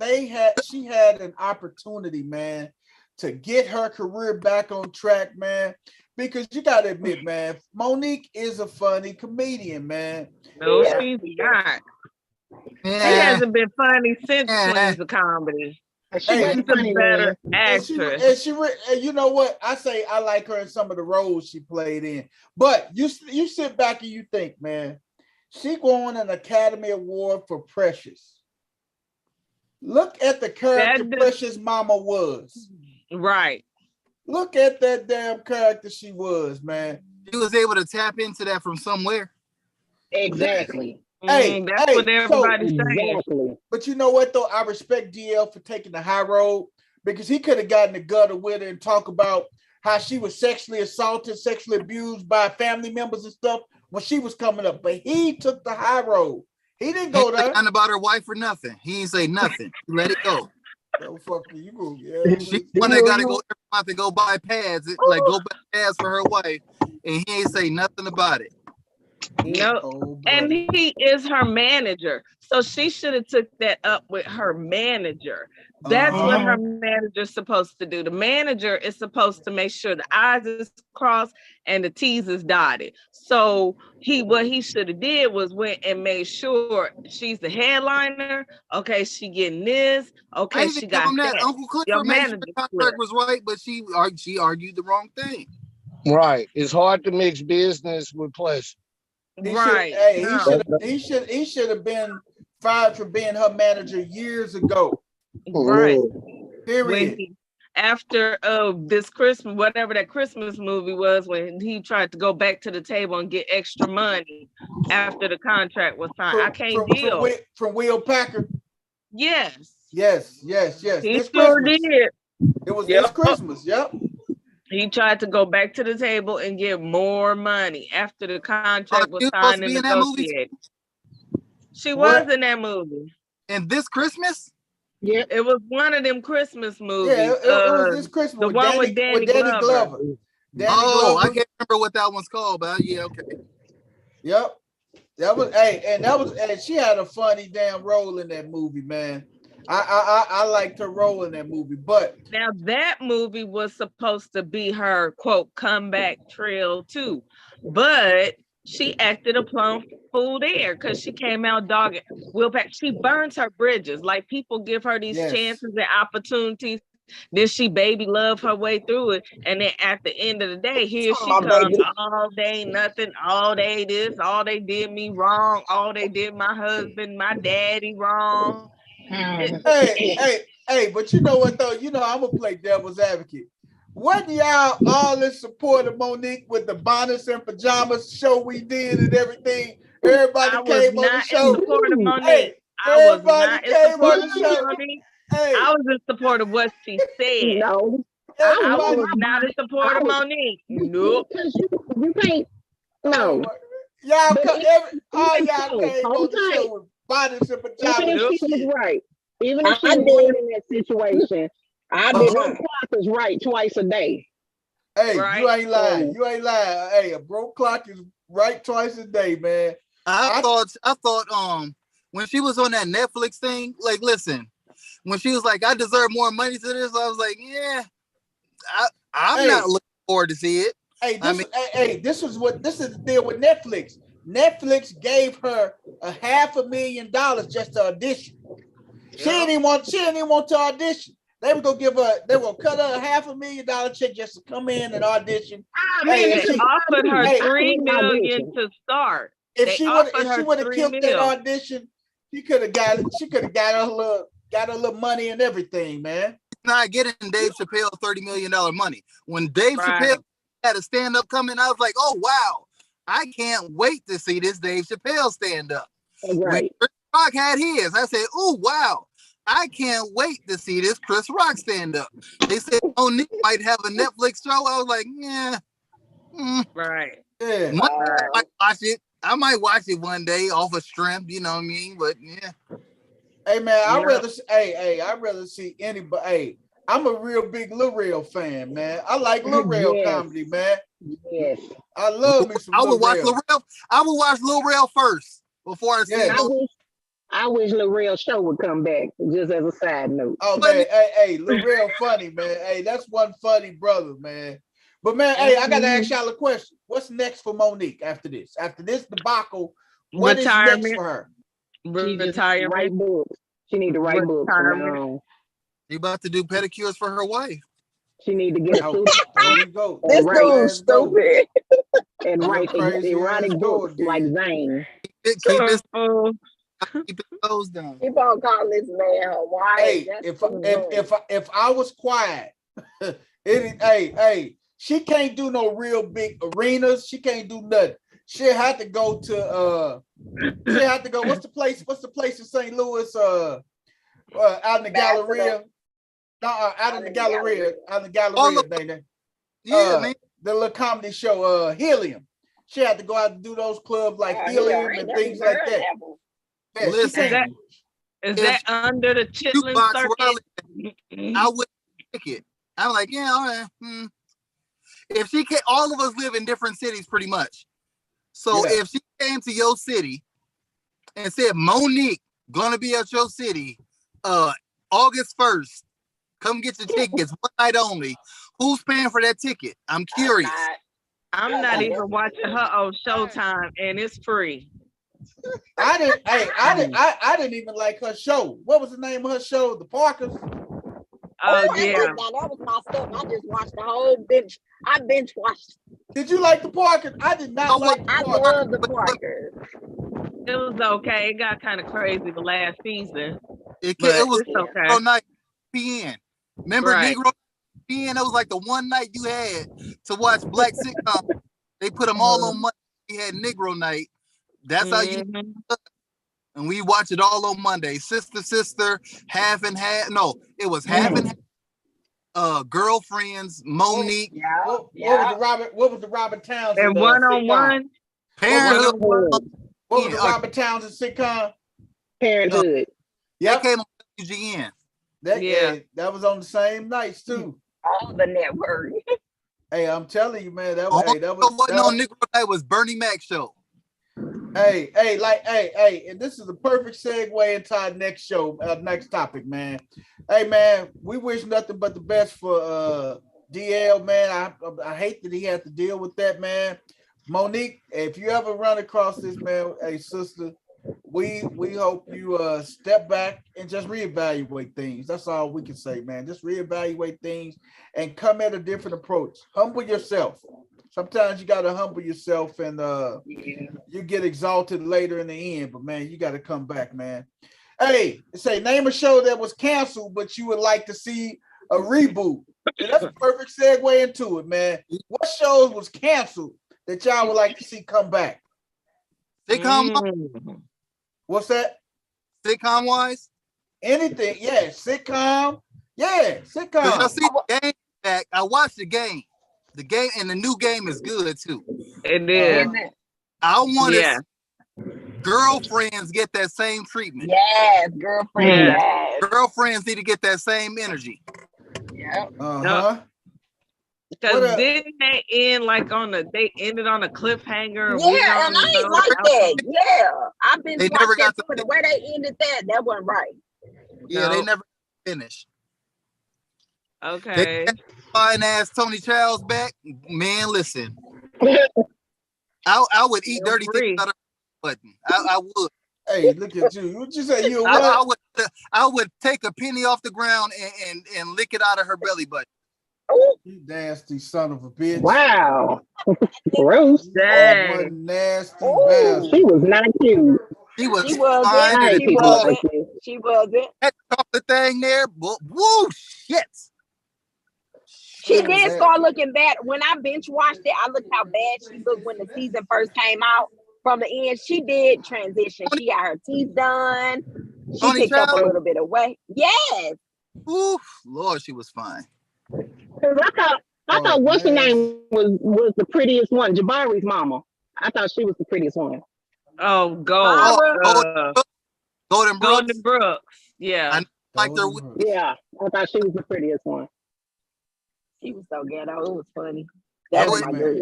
she had an opportunity, man, to get her career back on track, man. Because you gotta admit, man, Monique is a funny comedian, man. No, she's not. Yeah. She hasn't been funny since Queens of Comedy. She's a better actress. And you know what? I like her in some of the roles she played in. But you sit back and you think, man, she won an Academy Award for Precious. Look at the character Precious Mama was. Right. Look at that damn character she was, man. She was able to tap into that from somewhere. Exactly. That's what everybody's saying. Exactly. But you know what though? I respect DL for taking the high road, because he could have gotten the gutter with her and talk about how she was sexually assaulted, sexually abused by family members and stuff when she was coming up. But he took the high road. He didn't go there. Nothing about her wife or nothing. He ain't say nothing. Let it go. No fucking you go. Yeah. She one that gotta go every month and go buy pads, go buy pads for her wife, and he ain't say nothing about it. No, and he is her manager, so she should have took that up with her manager. That's what her manager's supposed to do. The manager is supposed to make sure the I's is crossed and the T's is dotted. So what he should have did was went and made sure she's the headliner. Okay, she getting this. Okay, she got that. Uncle Clifford made sure the contract was right, but she argued the wrong thing. Right. It's hard to mix business with pleasure. He should have been fired for being her manager years ago. Right. Period. After this Christmas, whatever that Christmas movie was, when he tried to go back to the table and get extra money after the contract was signed. I can't deal. From Will Packer. Yes. Yes. He sure did. It's Christmas. Yep. He tried to go back to the table and get more money after the contract was She was supposed signed to and be in that movie negotiated. She What? was in that movie. and this Christmas. Yep. It was one of them Christmas Yeah, movies. it was this Christmas The one with Danny Glover. Danny Oh, I Glover. can't remember what that one's called, but yeah, okay. Yep. That was and she had a funny damn role in that movie, man. I liked her role in that movie, but now that movie was supposed to be her quote comeback trail too, but she acted a plumb fool there because she came out dogging Will Pack. She burns her bridges. Like people give her these chances and opportunities. Then she baby love her way through it. And then at the end of the day, here she comes all day, nothing, all day this, all they did me wrong, all they did my husband, my daddy wrong. Hey, but you know what though? You know, I'm gonna play devil's advocate. Wasn't y'all all in support of Monique with the bonnets and pajamas show we did and everything? Everybody came on the show. Hey, everybody came on the show. Hey. I was in support of what she said. No. I was not in support of Monique. Nope. You can't. No. Y'all came on the show with bonnets and pajamas. Even if she was right. Even if she was in that situation, I did not clock is right twice a day. Hey, right? You ain't lying. You ain't lying. Hey, a broke clock is right twice a day, man. I thought when she was on that Netflix thing, like listen, when she was like, I deserve more money to this, I was like, yeah, I'm not looking forward to see it. Hey, this is the deal with Netflix. Netflix gave her $500,000 just to audition. She didn't even want to audition. They were gonna cut her $500,000 check just to come in and audition. They offered her $3 million to start. If she would have killed that audition, she could have got her little money and everything, man. Not getting Dave Chappelle $30 million money. When Dave Chappelle had a stand-up coming, I was like, oh wow, I can't wait to see this Dave Chappelle stand-up. Right. When Chris Rock had his, I said, oh wow, I can't wait to see this Chris Rock stand-up. They said Monique might have a Netflix show. I was like, yeah. Right. Yeah. I might watch it. I might watch it one day off of strength, you know what I mean? But yeah. Hey man, I'd rather see anybody. Hey, I'm a real big Lil Rel fan, man. I like Lil Rel comedy, man. Yes. I love me some Lil Rel. I would watch Lil Rel first before I see I wish Lil Rel show would come back, just as a side note. Oh man, hey, Lil Rel funny, man. Hey, that's one funny brother, man. But man, hey, I gotta ask y'all a question. What's next for Monique after this? After this debacle, what is next for her? Retirement. Write books. She need to write books. You about to do pedicures for her wife? She need to get there you go. This dude's stupid. And write erotic books like Zane. Keep his toes down. Keep on calling this man her wife. Hey, if I was quiet, she can't do no real big arenas. She can't do nothing. She'll have to go to what's the place in St. Louis out in the Galleria? No, out in the Galleria, man. The little comedy show, Helium. She had to go out and do those clubs like Helium and things like that. Yeah, listen, is that under the Chitlin circuit? I would pick it. I'm like, yeah, all right. If she can, all of us live in different cities pretty much. So if she came to your city and said, Monique, gonna be at your city August 1st, come get your tickets, one night only. Who's paying for that ticket? I'm curious. I'm not even watching her on Showtime, and it's free. I didn't even like her show. What was the name of her show? The Parkers? Oh yeah. That was my stuff. I just watched the whole binge. I binge watched. Did you like the Parkers? I did not like the Parkers. I love the Parkers. It was okay. It got kind of crazy the last season. It was okay. Negro night PN. Remember Negro PN? That was like the one night you had to watch black sitcoms. They put them all on Monday. We had Negro night. That's how you. And we watch it all on Monday. Sister, half and half. No, it was half and half. Girlfriends, Monique. Yeah. What Yeah. was the Robert Townsend And one on sitcom? one. Parenthood. What was the Yeah, Robert Townsend sitcom? Parenthood. that Yep. came on WGN. Yeah. That was on the same nights too. All the network. Hey, I'm telling you, man, that All wasn't on was Nickel. That was Bernie Mac show. hey, and this is the perfect segue into our next show, next topic, man. Hey, man, we wish nothing but the best for DL, man. I hate that he had to deal with that, man. Monique, if you ever run across this, man, hey, sister, we hope you step back and just reevaluate things. That's all we can say, man. Just reevaluate things and come at a different approach. Humble yourself. Sometimes you got to humble yourself and you get exalted later in the end, but man, you got to come back, man. Hey, say name a show that was canceled, but you would like to see a reboot. And that's a perfect segue into it, man. What shows was canceled that y'all would like to see come back? Sitcom, What's that? sitcom wise. Anything? Yeah, sitcom. Yeah, Cause y'all sitcom. see the game back. I watched the game. The game and the new game is good too. It is. I want to Yeah. girlfriends get that same treatment. Yes, girlfriend. Yeah. Yes. Girlfriends need to get that same energy. Yeah. Uh-huh. Because didn't they end like they ended on a cliffhanger? Yeah, and I ain't like that. Yeah. I've been They never got but the way they ended that wasn't right. Yeah, they never finished. Okay. Fine ass Tony Childs back. Man, listen. I would eat dirty things out of the button. I would. Hey, look at you. What you say? You what? I would take a penny off the ground and lick it out of her belly button. You nasty son of a bitch. Wow. Gross. One nasty bastard. She was not cute. She was She fine. She wasn't. That chocolate thing there, woo, shit. She did start looking bad. When I binge watched it, I looked how bad she looked when the season first came out. From the end, she did transition. She got her teeth done. She picked up a little bit of weight. Yes. Oof, Lord, she was fine. I thought what's her name was the prettiest one, Jabari's mama. I thought she was the prettiest one. Oh, Golden Brooks. Yeah. I like her. Yeah, I thought she was the prettiest one. She was so ghetto. It was funny. That was my girl.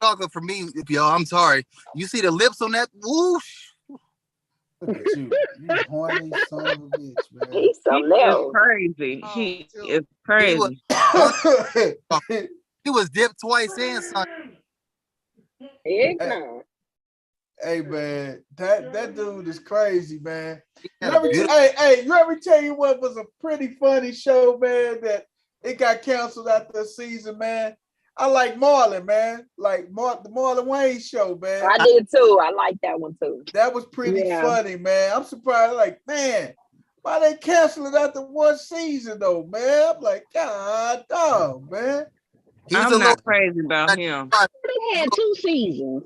Chocolate for me, y'all. I'm sorry. You see the lips on that? Whoosh. Look at you. You horny son of a bitch, man. He's so little. Crazy. He is crazy. He was dipped twice and something. Hey man, that dude is crazy, man. Let me tell you what was a pretty funny show, man, that it got canceled after the season, man. I like Marlon, man. Like the Marlon Wayne show, man. I did too. I like that one too. That was pretty funny, man. I'm surprised. Like, man, why they cancel it after one season though, man? I'm like, God, dog, man. I'm not crazy about him. They had 2 seasons.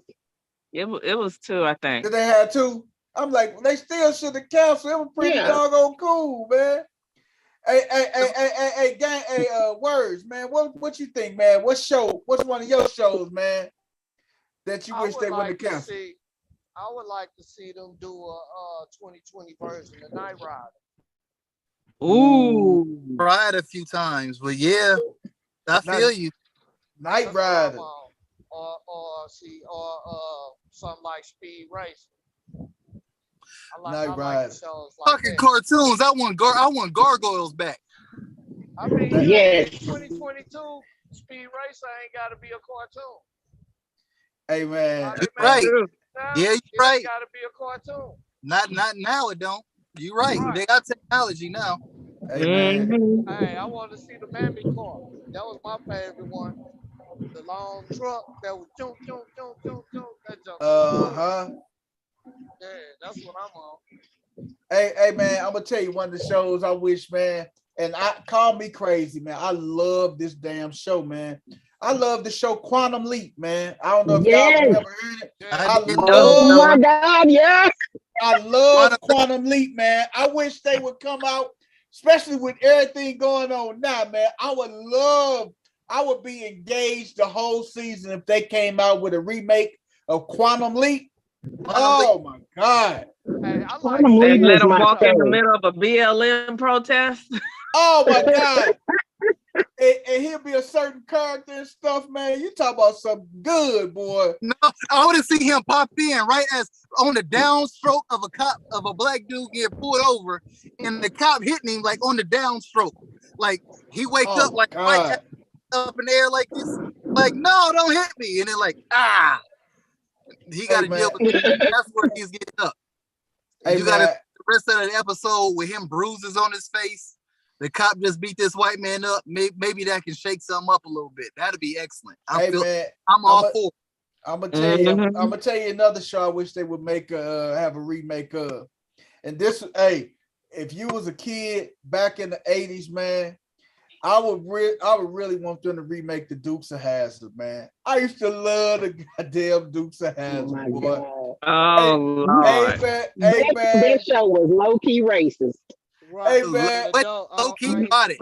It was 2, I think. Did they have 2? I'm like, they still should have canceled. It was pretty doggone cool, man. Hey, gang, words, man. What you think, man? What's one of your shows, man, that you wish they wouldn't have canceled? I would like to see them do a 2020 version of Night Rider. Ooh, tried a few times, but yeah, I feel you. Night Rider, or something like Speed Racer. Night Rider. Fucking cartoons. I want gargoyles back. I mean, yes. 2022 Speed Racer ain't got to be a cartoon. Hey man, you're right. Yeah, you're right. Got to be a cartoon. Not now. It don't. You're right. They got technology now. Hey man. Hey, I want to see the Mammy car. That was my favorite one. The long truck that was chunk. That jump. Yeah, that's what I'm on. Hey man, I'm gonna tell you one of the shows I wish, man, and call me crazy, man. I love this damn show, man. I love the show Quantum Leap, man. I don't know if y'all have ever heard it. Oh my God, yes. I love Quantum Leap, man. I wish they would come out especially with everything going on now, man. I would be engaged the whole season if they came out with a remake of Quantum Leap. Oh my God. Hey, I like Quantum They Leap let was him my walk in the show. middle of a BLM protest. Oh my God. And he'll be a certain character and stuff, man. You talk about something good, boy. No, I want to see him pop in right as on the downstroke of a black dude get pulled over, and the cop hitting him like on the downstroke. Like he wakes Oh up like God. right up in the air like this, like no, don't hit me, and then like he got to deal with that. That's where he's getting up. Hey, you got to the rest of the episode with him bruises on his face. The cop just beat this white man up. Maybe that can shake something up a little bit. That'd be excellent. I'm all for it. I'm gonna tell you another show I wish they would make have a remake of. And this, hey, if you was a kid back in the 80s, man, I would really want them to remake the Dukes of Hazzard, man. I used to love the goddamn Dukes of Hazzard, boy. Oh Lord. That show was low key racist. Right. Hey man, low-key got it.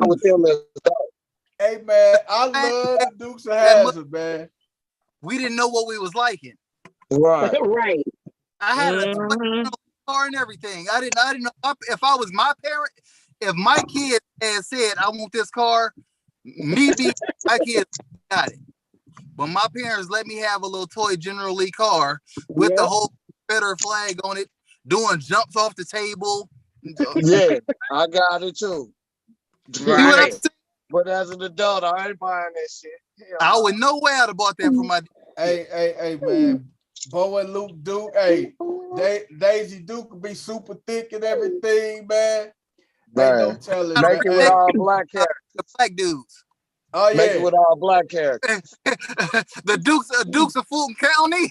Hey man, I love the Dukes of Hazzard, man. We didn't know what we was liking. Right. Right. I had a car and everything. I didn't know if I was my parent, if my kid had said, I want this car, me being my kid got it. But my parents let me have a little toy General Lee car with the whole Confederate flag on it, doing jumps off the table. Yeah, I got it too. Right. But as an adult, I ain't buying that shit. I would no way I'd have bought that for my Hey, man. Bo and Luke Duke, hey, Daisy Duke would be super thick and everything, man. Ain't no telling. Make it with all black characters. The black dudes. Oh yeah. Make it with all black characters. The Dukes of Fulton County.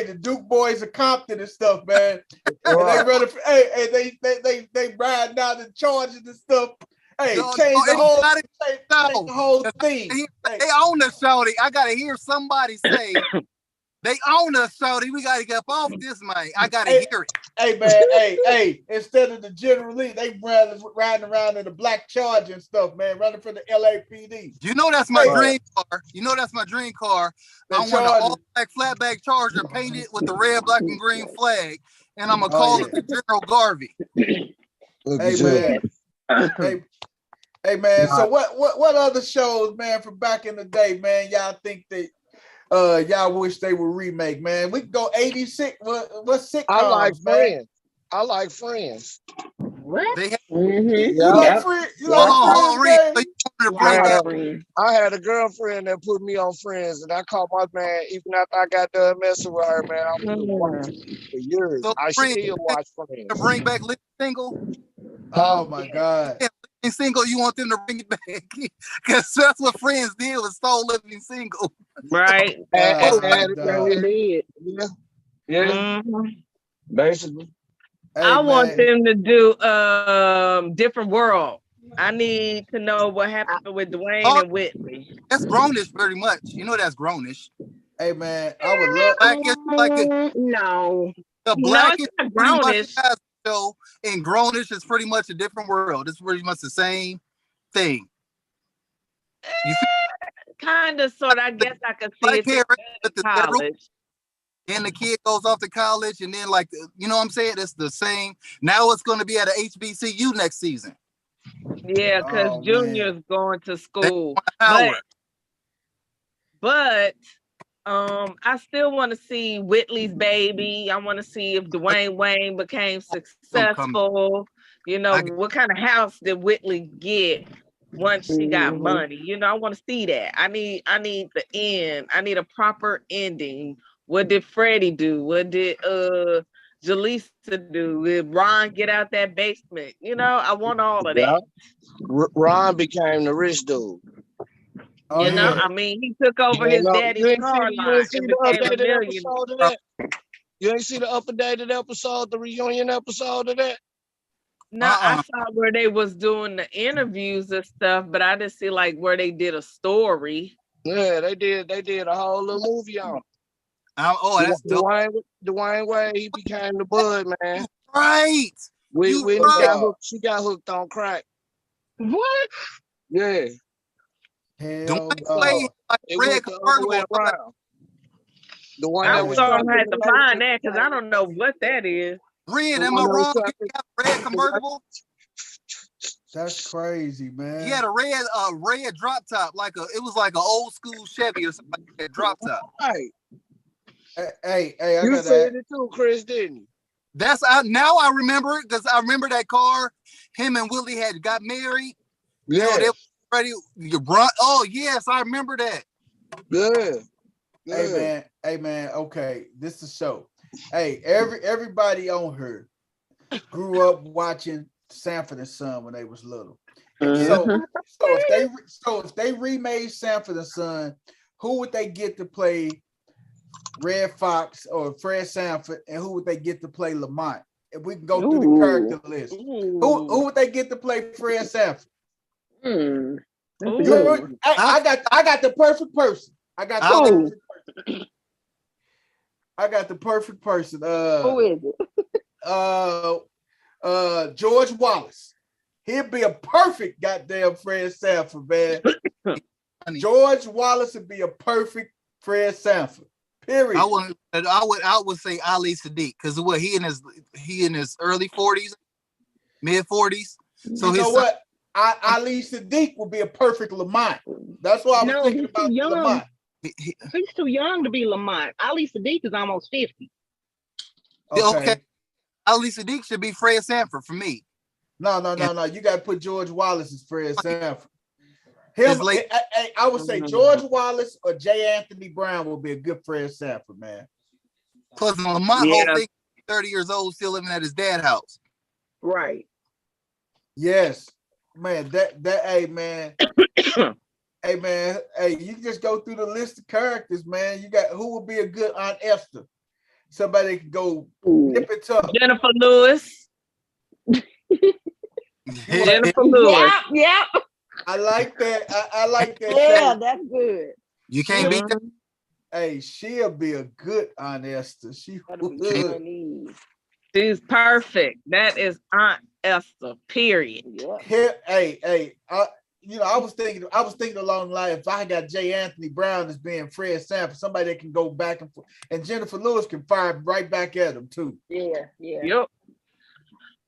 The Duke boys of Compton and stuff, man. And they ride down the charges and stuff. Hey, change the whole thing. They own us, shorty. I gotta hear somebody say they own us, shorty. We gotta get up off this, man. I gotta hear it. Hey, man, hey, instead of the General Lee, they riding around in the black Charger and stuff, man, running for the LAPD. You know that's my dream car. You know that's my dream car. I want an all-black flatback Charger painted with the red, black, and green flag, and I'm gonna call it the General Garvey. Hey, man. Hey, man. So what other shows, man, from back in the day, man, y'all think that y'all wish they would remake, man? We can go 86. What's sitcoms? I like Friends. I like Friends. What? You like Friends? I had a girlfriend that put me on Friends, and I called my man even after I got done messing with her, man. I was watching for years. So I still watch Friends. To bring back Living Single. Oh my God. Living Single, you want them to bring it back because that's what Friends did, was stole Living Single. Right. Yeah. Basically. Hey, I want them to do Different World. I need to know what happened with Dwayne and Whitley. That's grownish, pretty much. You know that's grownish. Hey man, I would love no. The black is grownish show, and grownish is pretty much a different world. It's pretty much the same thing. Kind of, sort of. I guess I could see it. College. And the kid goes off to college, and then you know what I'm saying? It's the same. Now it's going to be at a HBCU next season. Yeah, because Junior's going to school. But I still want to see Whitley's baby. I want to see if Dwayne Wayne became successful. You know, what kind of house did Whitley get once she got money? You know, I want to see that. I need the end. I need a proper ending. What did Freddie do? What did Jaleesa do? Did Ron get out that basement? You know, I want all of that. Ron became the rich dude. You know, I mean, he took over his daddy's car line and became a millionaire. You ain't see the updated episode, the reunion episode of that? No, I saw where they was doing the interviews and stuff, but I didn't see where they did a story. Yeah, they did a whole little movie on it. That's dope. Dwayne Wade, he became the Bud, man. Right. She got hooked on crack. What? Yeah. Hell Dwayne no. Wade like It red went the other way convertible. around. The one I'm that was gonna trapping have to the find nation. that because I don't know what that is. Red, The am one I that was wrong? You trapping. got a red convertible? That's crazy, man. He had a red drop top, it was like an old school Chevy or something like that drop top. Right. Hey, I You got said that. it too, Chris, didn't you? Now I remember it because I remember that car. Him and Willie had got married. You know, they were ready. Oh yes, I remember that. Yeah. Hey man, okay, this is a show. Hey, everybody on here grew up watching Sanford and Son when they was little. And so if they remade Sanford and Son, who would they get to play Red Fox or Fred Sanford, and who would they get to play Lamont? If we can go through the character list, who would they get to play Fred Sanford? I got the perfect person. I got the perfect person. Who is it? George Wallace. He'd be a perfect goddamn Fred Sanford, man. George Wallace would be a perfect Fred Sanford. Period. I would say Ali Sadiq because he in his early 40s, mid 40s. So you know what? Ali Sadiq would be a perfect Lamont. That's why I was thinking about Lamont. He's too young to be Lamont. Ali Sadiq is almost 50. Okay. Ali Sadiq should be Fred Sanford for me. No. You got to put George Wallace as Fred Sanford. I would say George Wallace or J. Anthony Brown would be a good Fred Sanford, man. Plus, Lamont whole thing, 30 years old, still living at his dad's house. Right. Yes, man. Hey, man. Hey, man. Hey, you can just go through the list of characters, man. You got who would be a good Aunt Esther? Somebody could go nip it up. Jennifer Lewis. Jennifer Lewis. Yep. I like that. I like that. Yeah, that's good. You can't beat that. Hey, she'll be a good Aunt Esther. She's perfect. That is Aunt Esther. Period. Hey. I was thinking along the line. If I got J. Anthony Brown as being Fred Sanford, somebody that can go back and forth, and Jennifer Lewis can fire right back at him too. Yeah. Yep.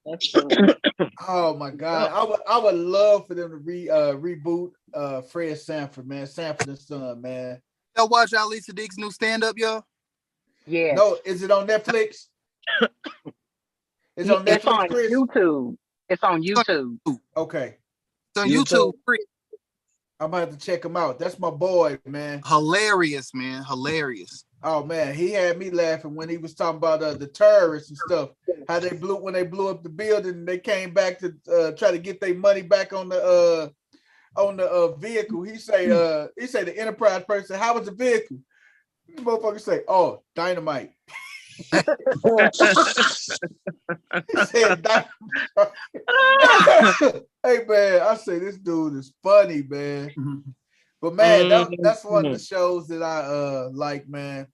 That's true. Oh my God, I would love for them to reboot Fred Sanford, man. Sanford and Son, man. Y'all watch Ali Sadiq's new stand-up, y'all? Yeah. No, is it on Netflix? It's on Netflix, It's on Chris? YouTube. It's on YouTube. Okay. It's on YouTube. I'm gonna have to check him out. That's my boy, man. Hilarious, man. Hilarious. Oh man, he had me laughing when he was talking about the terrorists and stuff. How they when they blew up the building, they came back to try to get their money back on the vehicle. He say the Enterprise person, how was the vehicle? The motherfucker say, oh, dynamite. He said dynamite. Hey man, I say this dude is funny, man. But man, that's one of the shows that I like, man.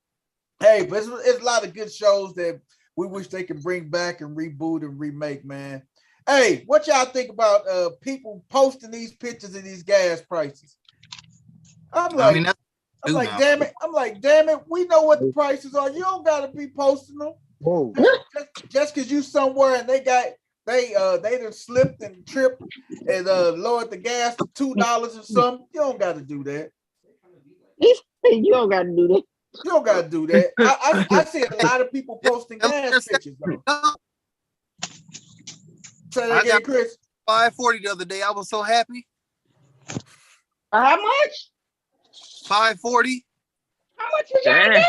Hey, but it's a lot of good shows that we wish they could bring back and reboot and remake, man. Hey, what y'all think about people posting these pictures of these gas prices? I'm like, damn it. We know what the prices are. You don't gotta be posting them. Just because you somewhere and they done slipped and tripped and lowered the gas to $2 or something. You don't gotta do that. You don't gotta do that. You don't gotta do that. I see a lot of people posting gas pictures though. Say that again, Chris. 540 the other day. I was so happy. How much? 540. How much is your gas?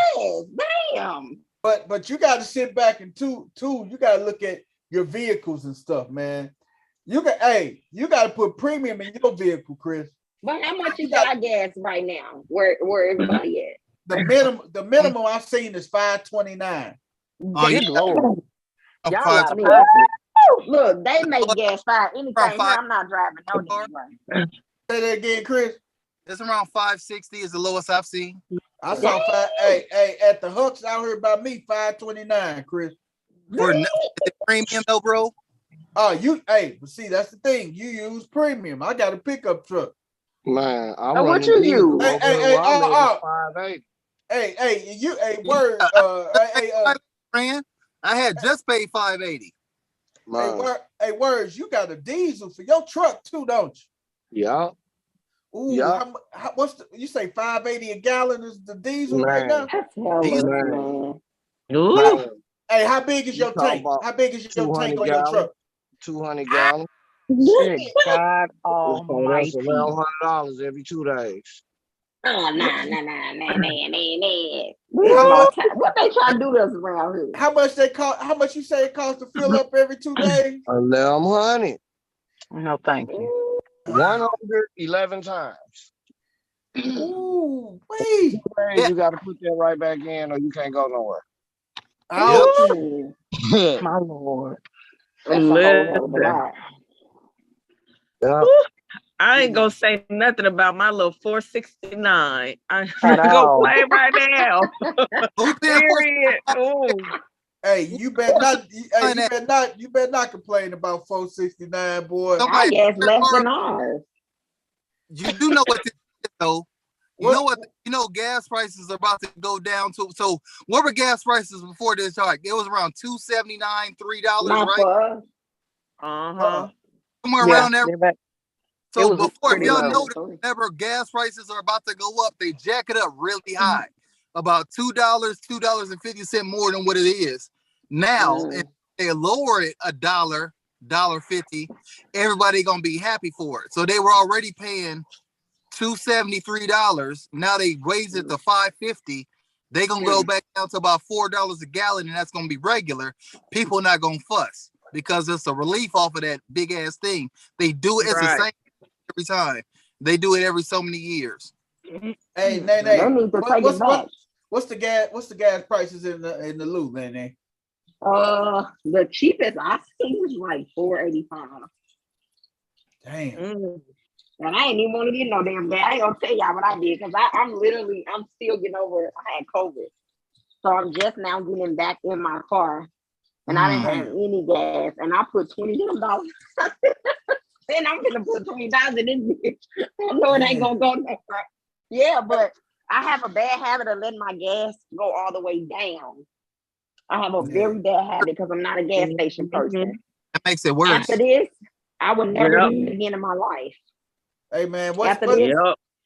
Damn. But you got to sit back and too. You got to look at your vehicles and stuff, man. You got to put premium in your vehicle, Chris. But how much is your gas right now? Where everybody at? The minimum I've seen is $5.29. Oh, yeah. Lord. Y'all out me. Look, they make gas fire anything. I'm not driving no damn. Say that again, Chris. It's around 560 is the lowest I've seen. I saw five. Hey, at the hooks out here by me, 529, Chris. For premium though, bro. Oh, but see, that's the thing. You use premium. I got a pickup truck. Man, I'm what running you diesel use? over there where I live at 580. Word. Friend, I had just paid 580. Words. You got a diesel for your truck too, don't you? Yeah. Ooh, Yeah. What's you say 580 a gallon is the diesel Man. right now? That's hella, man. Ooh. Hey, how big is your tank? How big is your tank on your truck? 200 gallons. Look Good God That's almighty. $1,100 every 2 days. Oh, nah. What they trying to do to us around here? How much they cost? How much you say it costs to fill up every 2 days? 1,100. No, thank you. 111 times. Ooh, wait. You got to put that right back in, or you can't go nowhere. Oh, My Lord. That's a whole hell of a lot. Yeah. I ain't gonna say nothing about my little 469. I'm At gonna all. play right now. Who paying for Period. Ooh. hey, you better not. You better not complain about 469, boy. I somebody? guess less than ours. You do know what this is, though. You know gas prices are about to go down to. So what were gas prices before this hike? It was around $2.79, $3, Not right? for us. Uh-huh. Somewhere around there. It So was before, if pretty y'all low. notice, whenever gas prices are about to go up, they jack it up really high, about $2, $2.50 more than what it is now. If they lower it $1, $1.50, everybody gonna be happy for it. So they were already paying $273. Now they raised it to $5.50. They gonna go back down to about $4 a gallon, and that's gonna be regular. People not gonna fuss because it's a relief off of that big ass thing. They do it. It's the same every time. They do it every so many years. Hey, Nene, They need to take it back. what's the gas prices in the loop, Nene? The cheapest I seen was like $4.85. Damn. And I ain't even want to get no damn gas. I ain't gonna tell y'all what I did because I'm still getting over it. I had COVID. So I'm just now getting back in my car. And I didn't have any gas. And I put $20. Then I'm gonna put $20 in this bitch. I know it ain't gonna go nowhere. Yeah, but I have a bad habit of letting my gas go all the way down. I have a very bad habit because I'm not a gas station person. That makes it worse. After this, I would never do it again in my life. Hey man,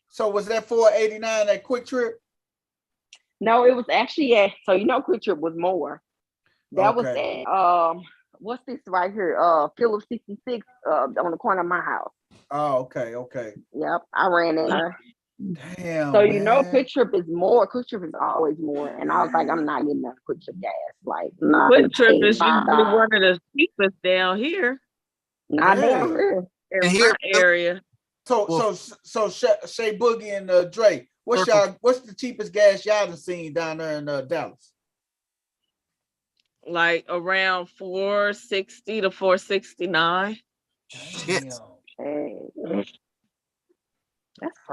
so was that 489 at Quick Trip? No, it was actually so Quick Trip was more. That was at what's this right here? Phillips 66 on the corner of my house. Oh, okay. Yep, I ran in there. Damn. So Quick Trip is more. Quick Trip is always more. And I was like, I'm not getting that Quick Trip gas. Like, not Quick Trip is usually one of the cheapest down here. Not down here. In my area. So Shay Boogie and Dre, what's the cheapest gas y'all done seen down there in Dallas? Like around 460 to 469.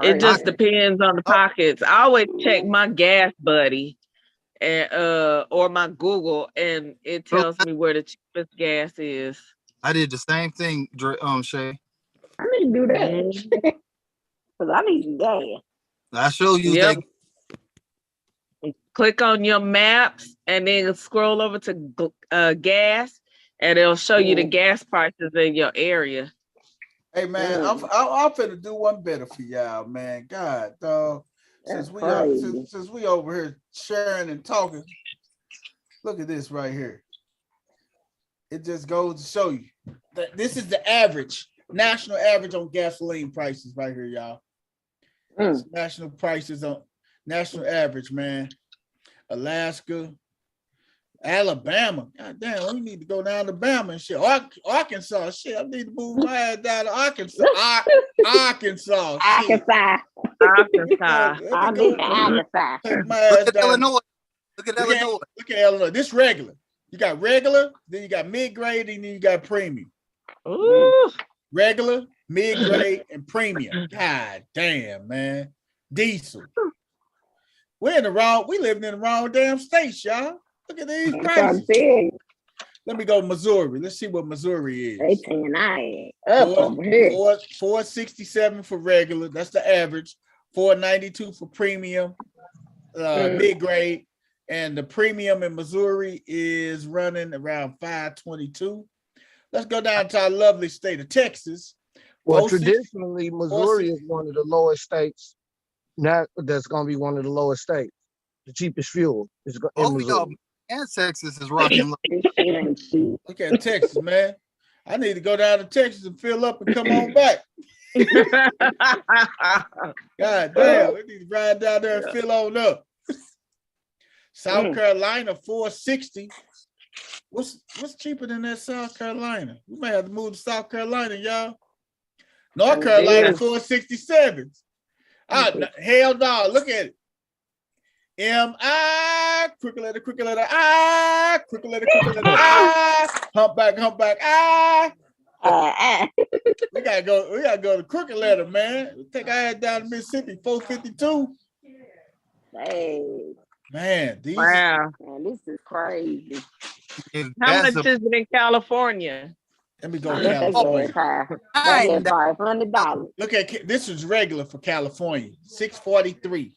It just depends on the pockets. I always check my gas buddy and or my Google, and it tells me where the cheapest gas is. I did the same thing, Shay. I need to do that. Because I need some gas. I show you that. Click on your maps and then scroll over to gas, and it'll show you the gas prices in your area. Hey man, I'm finna do one better for y'all, man. God, dog. Since we over here sharing and talking, look at this right here. It just goes to show you that this is the average, national average on gasoline prices right here, y'all. National prices on national average, man. Alaska, Alabama. God damn, we need to go down to Alabama and shit. Arkansas, shit. I need to move my ass down to Arkansas. Arkansas. I need Arkansas. Take my ass down. Illinois. Look at Illinois. Look at Illinois. This regular. You got regular, then you got mid-grade, and then you got premium. Ooh. Regular, mid-grade, and premium. God damn, man. Diesel. We living in the wrong damn states, y'all. Look at these prices. Let me go Missouri. Let's see what Missouri is. They saying I up over here. 467 for regular. That's the average. 492 for premium, mid-grade. And the premium in Missouri is running around 522. Let's go down to our lovely state of Texas. Well, traditionally, Missouri is one of the lowest states. Now that's going to be one of the lowest states. The cheapest fuel is in Missouri. And Texas is rocking. Look at Texas, man. I need to go down to Texas and fill up and come on back. God damn, we need to ride down there and fill on up. South Carolina, 460. What's cheaper than that South Carolina? We may have to move to South Carolina, y'all. North Carolina, 467. Hell no, look at it. M-I, crooked letter I, crooked letter I, humpback, I. We gotta go to crooked letter, man. Take our ass down to Mississippi, 452. Hey. Man, man, this is crazy. How much is it in California? Let me go to California. $500. Look at this is regular for California, 643.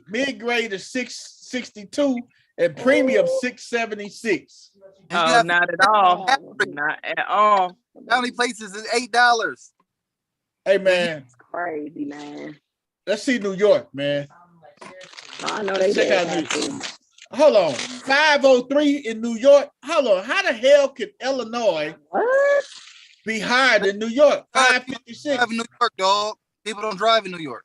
Mid-grade is 662 and premium 676. Oh, not at all. Not at all. County places is $8. Hey man, it's crazy, man. Let's see New York, man. I know they check out New York. Hold on, 503 in New York. Hold on, how the hell could Illinois be higher than New York? 556. Drive in New York, dog. People don't drive in New York.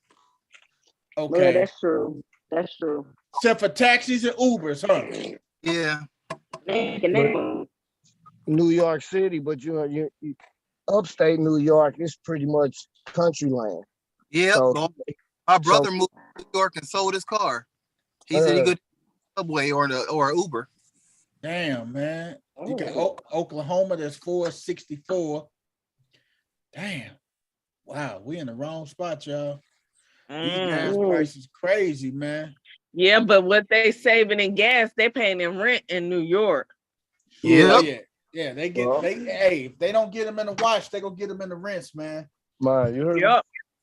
Okay, yeah, that's true. That's true. Except for taxis and Ubers, huh? Yeah. New York City, but you upstate New York is pretty much country land. Yeah. So, my brother moved to New York and sold his car. He said he could Subway or Uber. Damn, man. You got Oklahoma, that's 464. Damn. Wow, we in the wrong spot, y'all. These gas prices crazy, man. Yeah, but what they saving in gas, they paying in rent in New York. Yeah. Yeah, they get hey, if they don't get them in the wash, they gonna get them in the rents, man. Man, you heard me?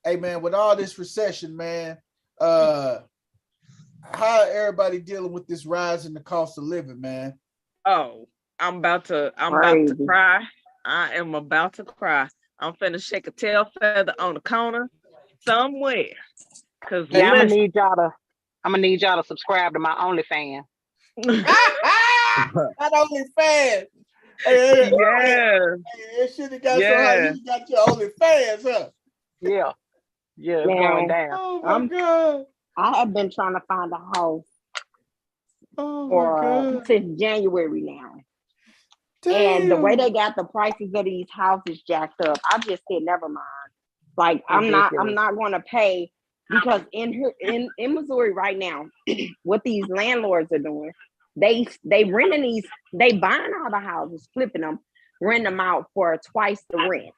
Hey man, with all this recession, man, how everybody dealing with this rise in the cost of living, man? Oh, I'm about to cry. I am about to cry. I'm finna shake a tail feather on the corner somewhere. Cause yeah, I'm gonna need y'all to subscribe to my OnlyFans. Not OnlyFans. Hey, it should have got so high. You got your OnlyFans, huh? Yeah, it's going down. Oh my God. I have been trying to find a house since January now. Damn. And the way they got the prices of these houses jacked up, I just said never mind. Like I'm not going to pay, because in Missouri right now, what these landlords are doing, they renting these, they buying all the houses, flipping them, renting them out for twice the rent,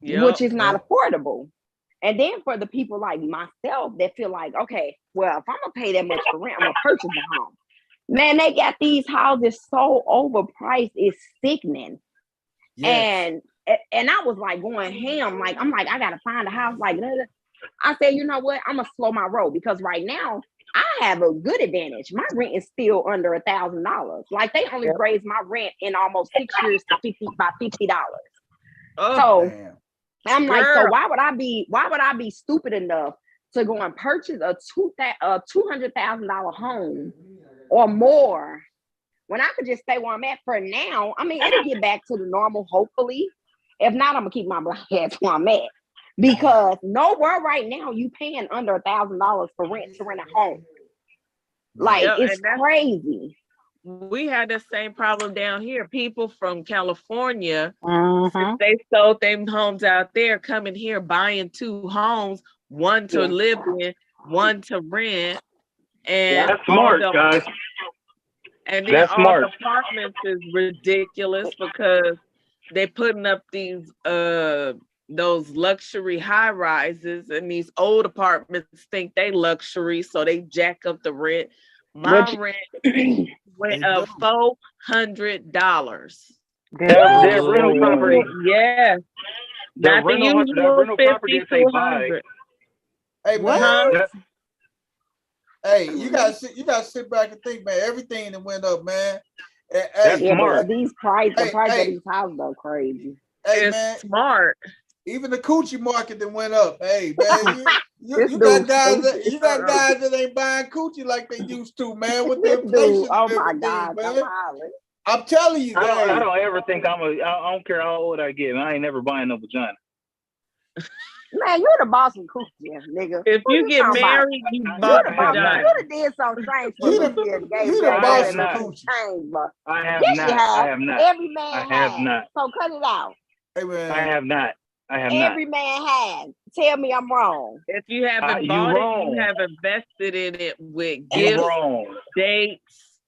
which is not affordable. And then for the people like myself that feel like, okay, well, if I'm gonna pay that much for rent, I'm gonna purchase a home. Man, they got these houses so overpriced, it's sickening. Yes. And I was like going ham, like I'm like, I gotta find a house like that. I said, you know what? I'm gonna slow my roll, because right now I have a good advantage. My rent is still under $1,000. Like they only raised my rent in almost 6 years to $50. So damn. I'm like, so why would I be stupid enough to go and purchase a $200,000 home or more when I could just stay where I'm at for now? I mean, it'll get back to the normal, hopefully. If not, I'm gonna keep my black ass where I'm at, because nowhere right now you paying under $1,000 for rent to rent a home. Like it's crazy. We had the same problem down here. People from California, since they sold their homes out there, coming here buying 2 homes, one to live in, one to rent. And that's smart, guys. And then That's all smart. the apartments is ridiculous because they putting up those luxury high rises, and these old apartments think they luxury, so they jack up the rent. My Which rent They went do. up $400. That rental property, Yeah, not the that usual rental property 50 that to they buy. 100. Hey What? man, Huh? That, hey, you gotta sit back and think, man. Everything that went up, man. that's Hey, Yeah, smart. but the hey, price of hey, these houses go crazy. hey, It's man. smart. Even the coochie market that went up. Hey, man, This you got dude guys stupid. that ain't buying coochie like they used to, man, with the This dude, inflation oh and my everything, God, I'm man. hollering. I'm telling you, I hey, don't ever think I don't care how old I get. I ain't never buying no vagina. Man, you the boss of coochie, nigga. If Who you you get talking about? married, you You bought the the I have boss. not. vagina. You done did something strange for you the Lucy and gave you the Jack I boss have of that not. two coochie. chains, but I have yes, you not. I have. have not. Every I man have has. not. So cut it out. Hey, I man, have not. I have not. Every man has. Tell me I'm wrong. If you haven't You bought it, you wrong. have invested in it with You gifts, wrong. dates,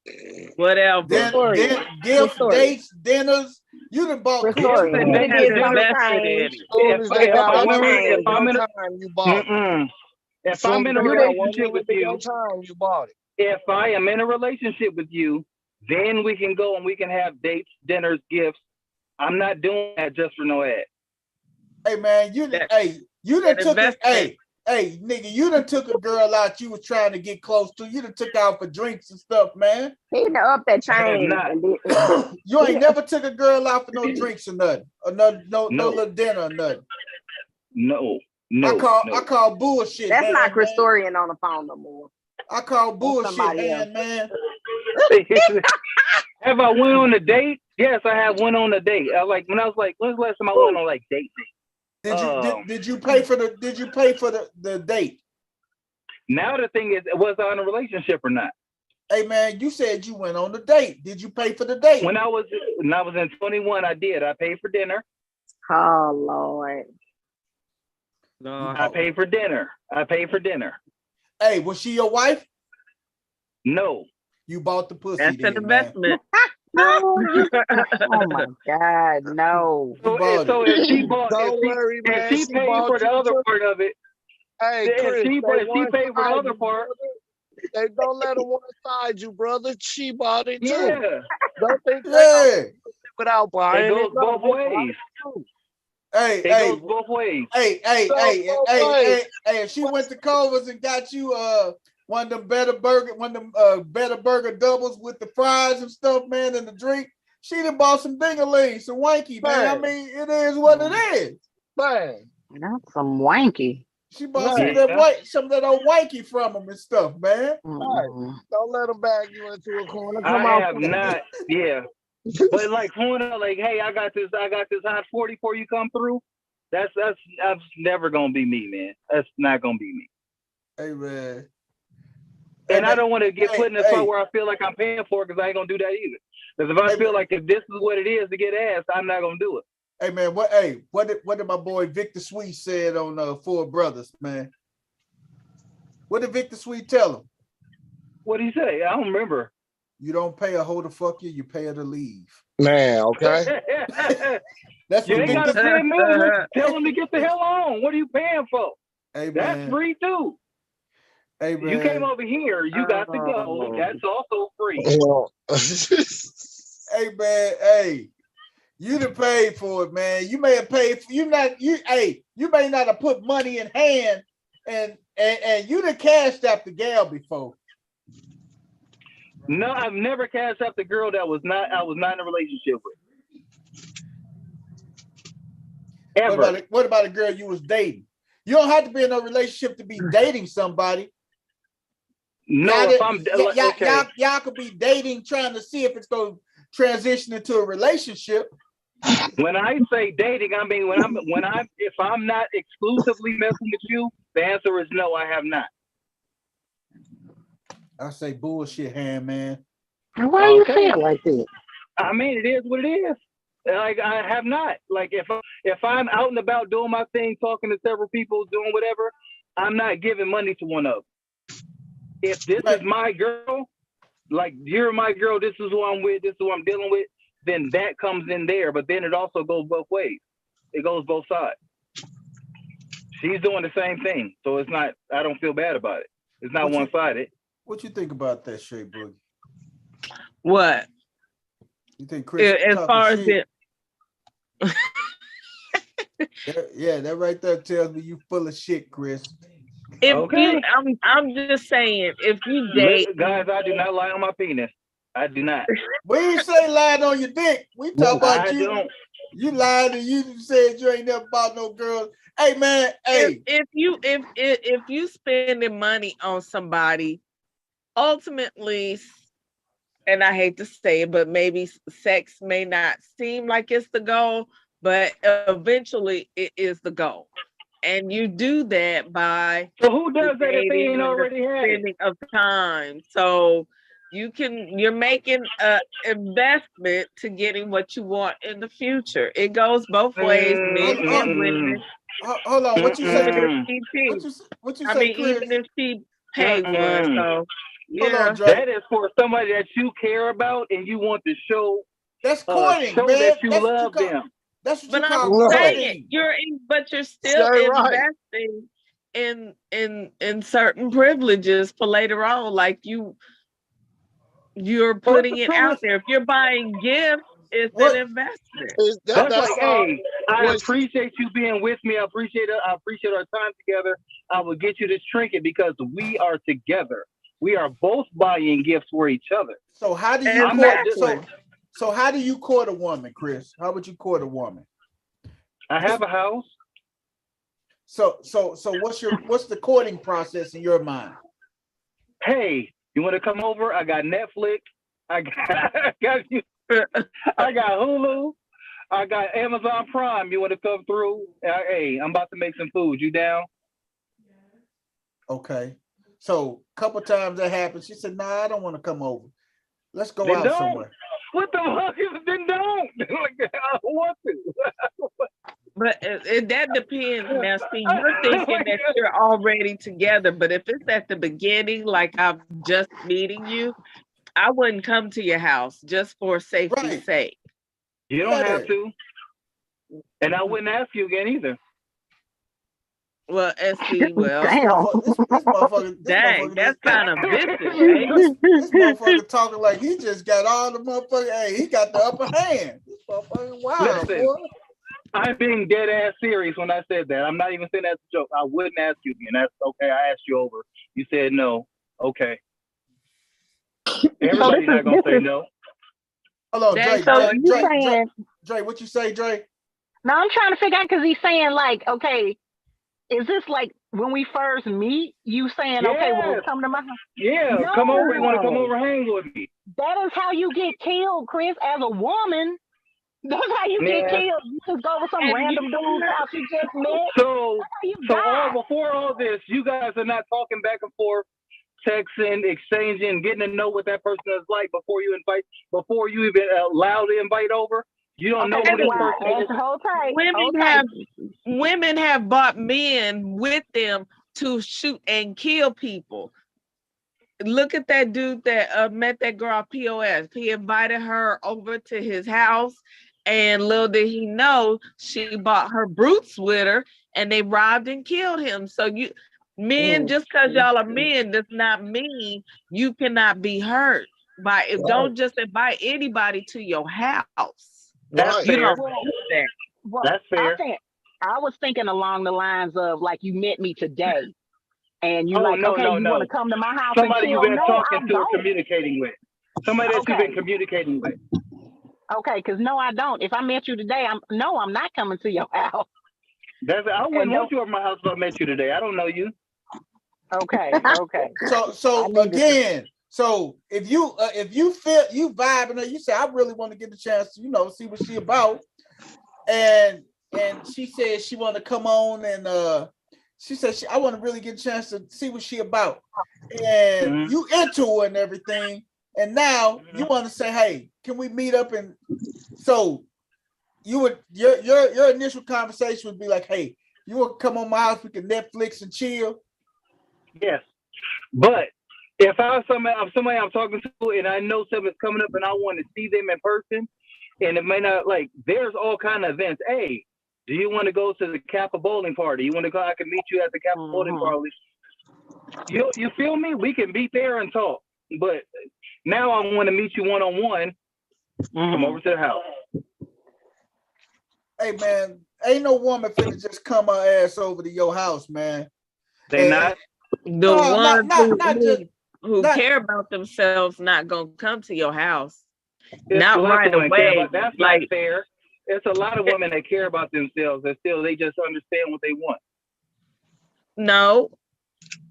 whatever. Historian. gifts, Historian. dates, dinners. You done bought Gifts coochie, Historian. and You man. done dates Have did and dinners. something invested strange. in As it. soon If as if they got if one I'm ring if to I'm your in a time, you bought it. if As soon I'm as in a they got one relationship with ring to your you, time, you bought it. if I am in a relationship with you, then we can go and we can have dates, dinners, gifts. I'm not doing that just for no ad. Hey, man, That, you done that took a, investment. hey, nigga, you done took a girl out you was trying to get close to. You done took out for drinks and stuff, man. He done up that I have chain not. and did. You He ain't done, never took a girl out for no drinks or nothing, or no No, little dinner or nothing. no, I no, call bullshit, that's not hand, man. Christorian on the phone no more. I call That's bullshit, somebody else. hand, man. Have I went on a date? Yes, I have went on a date. When I was like, when's the last time I went on like date? Did you pay for the date? Now the thing is, was I in a relationship or not? Hey, man, you said you went on the date. Did you pay for the date? When I was in 21, I did. I paid for dinner. Oh Lord. No. I paid for dinner. Hey, was she your wife? No. You bought the pussy That's an then, man. investment. No. Oh my God, no. You bought So it. if she bought, Don't worry, if man. she She paid bought for the you other too. part of it, Hey, if Chris, she they paid for the one-side other you, part, brother. They don't let them one-side you, brother. She bought it too. yeah, Don't think they Yeah. gonna without it buying goes it. No, both they bought ways. it too. Hey, It goes both ways. hey, So, if she went to Culver's and got you one of them better burger doubles with the fries and stuff, man, and the drink, she done bought some dingaling, some wanky, man. I mean, it is what it is. man. That's some wanky. She bought Right. some of that old wanky from them and stuff, man. Mm-mm. Don't let them bag you into a corner. I Come on. have not, yeah. But like, hey, I got this hot 40 for you come through. That's never gonna be me, man. That's not gonna be me. Hey, man. And I don't want to get put in a spot hey. where I feel like I'm paying for it because I ain't gonna do that either. Because if I feel like if this is what it is to get ass, I'm not gonna do it. Hey, man, what did my boy Victor Sweet said on Four Brothers, man? What did Victor Sweet tell him? What did he say? I don't remember. You don't pay a hoe to fuck you, you pay her to leave. Man, okay. That's You what ain't gotta Victor pay a million. Tell him to get the hell on. What are you paying for? Hey, That's man. free too. Hey, man. You came over here, you got to go. That's also free. Hey, man, hey. You done paid for it, man. You may have paid for you may not have put money in hand and you done cashed out the gal before. No, I've never cashed out the girl that I was not in a relationship with. Ever. What about a girl you was dating? You don't have to be in a relationship to be dating somebody. No, y'all could be dating, trying to see if it's going to transition into a relationship. When I say dating, I mean if I'm not exclusively messing with you, the answer is no, I have not. I say bullshit, hand, man. Why you feel like that? I mean, it is what it is. Like, I have not. Like, if I'm out and about doing my thing, talking to several people, doing whatever, I'm not giving money to one of them. If this is my girl, like you're my girl, this is who I'm with, this is who I'm dealing with, then that comes in there. But then it also goes both ways. It goes both sides. She's doing the same thing, so it's not. I don't feel bad about it. It's not one sided. What you think about that, Shay Boogie? What? You think Chris As far as shit? Yeah, that right there tells me you full of shit, Chris. If you, I'm just saying, if you date guys, I do not lie on my penis. I do not. We ain't say lying on your dick. We talk about you. Don't. You lied and you said you ain't never bought no girl. Hey man, hey. If you spending money on somebody, ultimately, and I hate to say it, but maybe sex may not seem like it's the goal, but eventually it is the goal. And you do that by so who does that if they ain't already had spending of time. So you're making an investment to getting what you want in the future. It goes both ways, men and women. Hold on, what you say? What you say, Chris? Even if she pay one, so yeah. On, that is for somebody that you care about and you want to show. That's courting, show man. that you That's love them. That's what but you call courting. But you're still investing in certain privileges for later on. Like you're putting it out there. If you're buying gifts, it's an investment. That's like, hey, I appreciate you being with me. I appreciate it. I appreciate our time together. I will get you this trinket because we are together. We are both buying gifts for each other. So how do you court? So how do you court a woman, Chris? How would you court a woman? I have a house. So what's the courting process in your mind? Hey, you want to come over? I got Netflix. I got Hulu. I got Amazon Prime. You want to come through? Hey, I'm about to make some food. You down? Okay. So a couple times that happened. She said, "Nah, I don't want to come over. Let's go out somewhere." What the fuck? Then don't. I don't want to. But that depends. Now, see, you're thinking that you're already together, but if it's at the beginning, like I'm just meeting you, I wouldn't come to your house just for safety's sake. You don't have to. And I wouldn't ask you again either. Well, SC, well, this motherfucker, that's kind of vicious. This motherfucker talking like he just got all the motherfucker. Hey, he got the upper hand. This motherfucker, wow. Listen, boy. I'm being dead ass serious when I said that. I'm not even saying that's a joke. I wouldn't ask you again. That's okay. I asked you over. You said no. Okay. Everybody's not gonna say no. Hold on, Dre, what you say, Dre? No, I'm trying to figure out because he's saying like, okay, is this like when we first meet? You saying, okay, well, come to my house? Yeah, no. Come over. You want to come over, hang with me? That is how you get killed, Chris. As a woman, that's how you get killed. You just go with some random dude's house you just met. So before all this, you guys are not talking back and forth, texting, exchanging, getting to know what that person is like before you even allow the invite over. You don't know who this person is. Women have bought men with them to shoot and kill people. Look at that dude that met that girl POS. He invited her over to his house, and little did he know she bought her brutes with her, and they robbed and killed him. So men, just because y'all are men does not mean you cannot be hurt by it. Don't just invite anybody to your house. That's fair. That's fair. I was thinking along the lines of like you met me today, and you you want to come to my house. Somebody you've been talking to or communicating with. Somebody that you've been communicating with. Okay, because no, I don't. If I met you today, I'm not coming to your house. I wouldn't want you at my house if I met you today. I don't know you. Okay. So again. So if you feel you vibing her, you say, I really want to get the chance to, see what she about. And she said she want to come on and she said I want to really get a chance to see what she about. And you into her and everything. And now you want to say, hey, can we meet up? And so your initial conversation would be like, hey, you want to come on my house, we can Netflix and chill. Yes. But If somebody I'm talking to and I know something's coming up and I want to see them in person, and it may not like there's all kind of events. Hey, do you want to go to the Kappa bowling party? You want to go? I can meet you at the Kappa bowling party. You feel me? We can be there and talk. But now I want to meet you one on one. Come over to the house. Hey man, ain't no woman finna just come her ass over to your house, man. They not. The ones not just who care about themselves not gonna come to your house. It's Not right away. That's like, not fair. It's a lot of women that care about themselves and still they just understand what they want. No,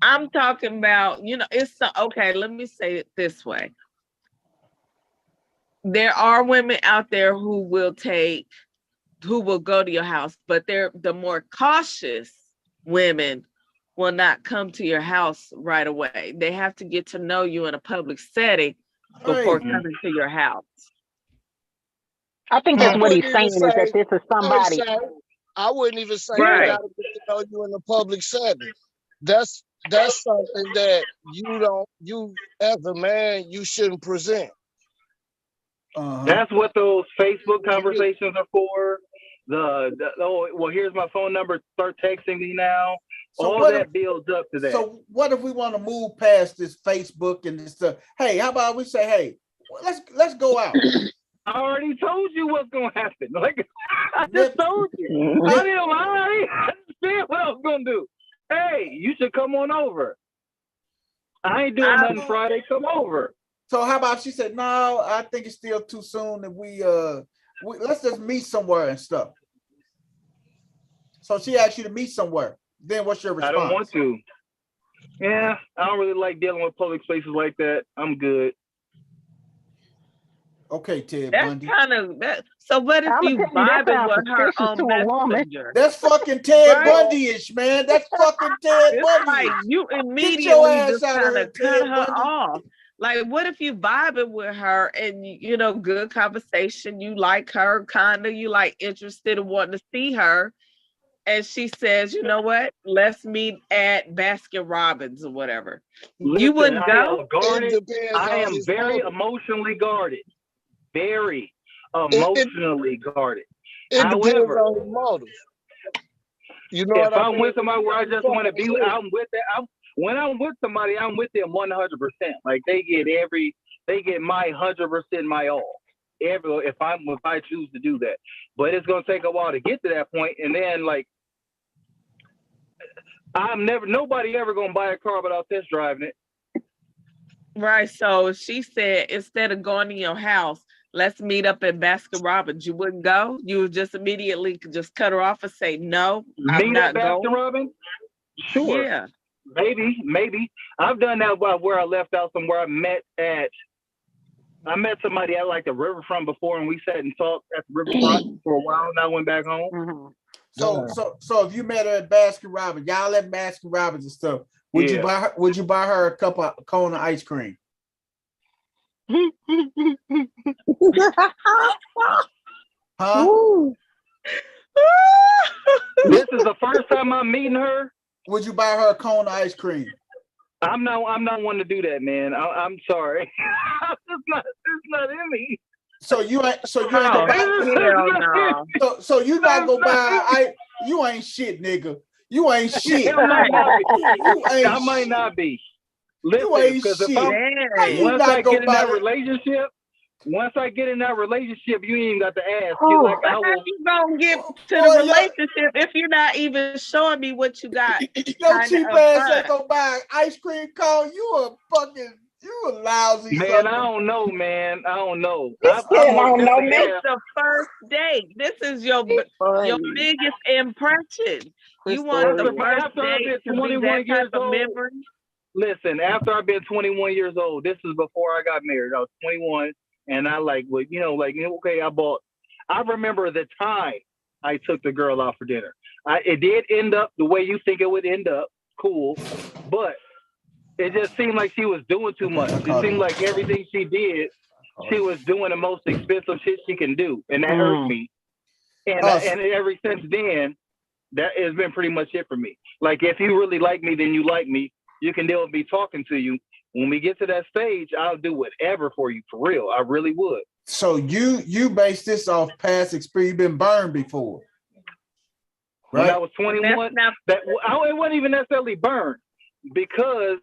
I'm talking about, it's okay. Let me say it this way. There are women out there who will go to your house, but they're the more cautious women will not come to your house right away. They have to get to know you in a public setting before coming to your house. I think that's what he's saying is that this is somebody. I wouldn't even say you gotta get to know you in a public setting. That's something that you as a man, you shouldn't present. That's what those Facebook conversations are for. Well, here's my phone number. Start texting me now. So all that builds up to that. So what if we want to move past this Facebook and this stuff? Hey, how about we say, hey, let's go out. I already told you what's gonna happen. Like I just told you. I didn't lie. I said what I was gonna do. Hey, you should come on over. I ain't doing nothing Friday. Come over. So how about she said, no, I think it's still too soon that we let's just meet somewhere and stuff. So she asked you to meet somewhere. Then what's your response? I don't want to. Yeah, I don't really like dealing with public spaces like that. I'm good. Okay, Ted That's Bundy. kind of that. So what if you vibing with her on Messenger? That's fucking Ted Bundy-ish, man. That's fucking Ted Bundy. Like you immediately just kind of cut her off. Like, what if you vibing with her and good conversation, you like her, you like interested in wanting to see her, and she says, you know what? Let's meet at Baskin Robbins or whatever. Listen, you wouldn't go? I am very emotionally guarded. Very emotionally guarded. It depends on his motives. You know, if I'm with somebody where I just want to be, I'm with that. When I'm with somebody, I'm with them 100%. Like they get my 100%, my all. If I choose to do that, but it's gonna take a while to get to that point, and then like nobody ever gonna buy a car without test driving it. Right. So if she said instead of going to your house, let's meet up at Baskin Robbins, you wouldn't go? You would just immediately just cut her off and say no. I'm not going. Baskin Robbins? Sure. Yeah. Maybe. I've done that where I left out somewhere. I met somebody at like the riverfront before, and we sat and talked at the riverfront for a while, and I went back home. Mm-hmm. So if you met her at Baskin Robbins, y'all at Baskin Robbins and stuff, would you buy her a cone of ice cream? Huh? This is the first time I'm meeting her. Would you buy her a cone of ice cream? I'm not one to do that, man. I'm sorry. It's not in me. So you ain't gonna buy. So you not gonna buy. You ain't shit, nigga. You ain't shit. I might not be. Listen, because once I get in that relationship, you ain't even got to ask. How you gonna get to the relationship if you're not even showing me what you got? Your cheap ass ain't gonna buy an ice cream cone. You a lousy. Man, I don't know, man. I don't know. It's the first date. This is your biggest impression. You want the first date to be that type of memory? Listen, after I've been 21 years old, this is before I got married. I was 21, and I okay, I remember the time I took the girl out for dinner. It did end up the way you think it would end up, cool, but it just seemed like she was doing too much. It seemed like everything she did, she was doing the most expensive shit she can do, and that hurt me. And ever since then, that has been pretty much it for me. Like, if you really like me, then you like me. You can deal with me talking to you. when we get to that stage, I'll do whatever for you, for real. I really would. So you base this off past experience. You've been burned before, right? When I was 21, it wasn't even necessarily burned because,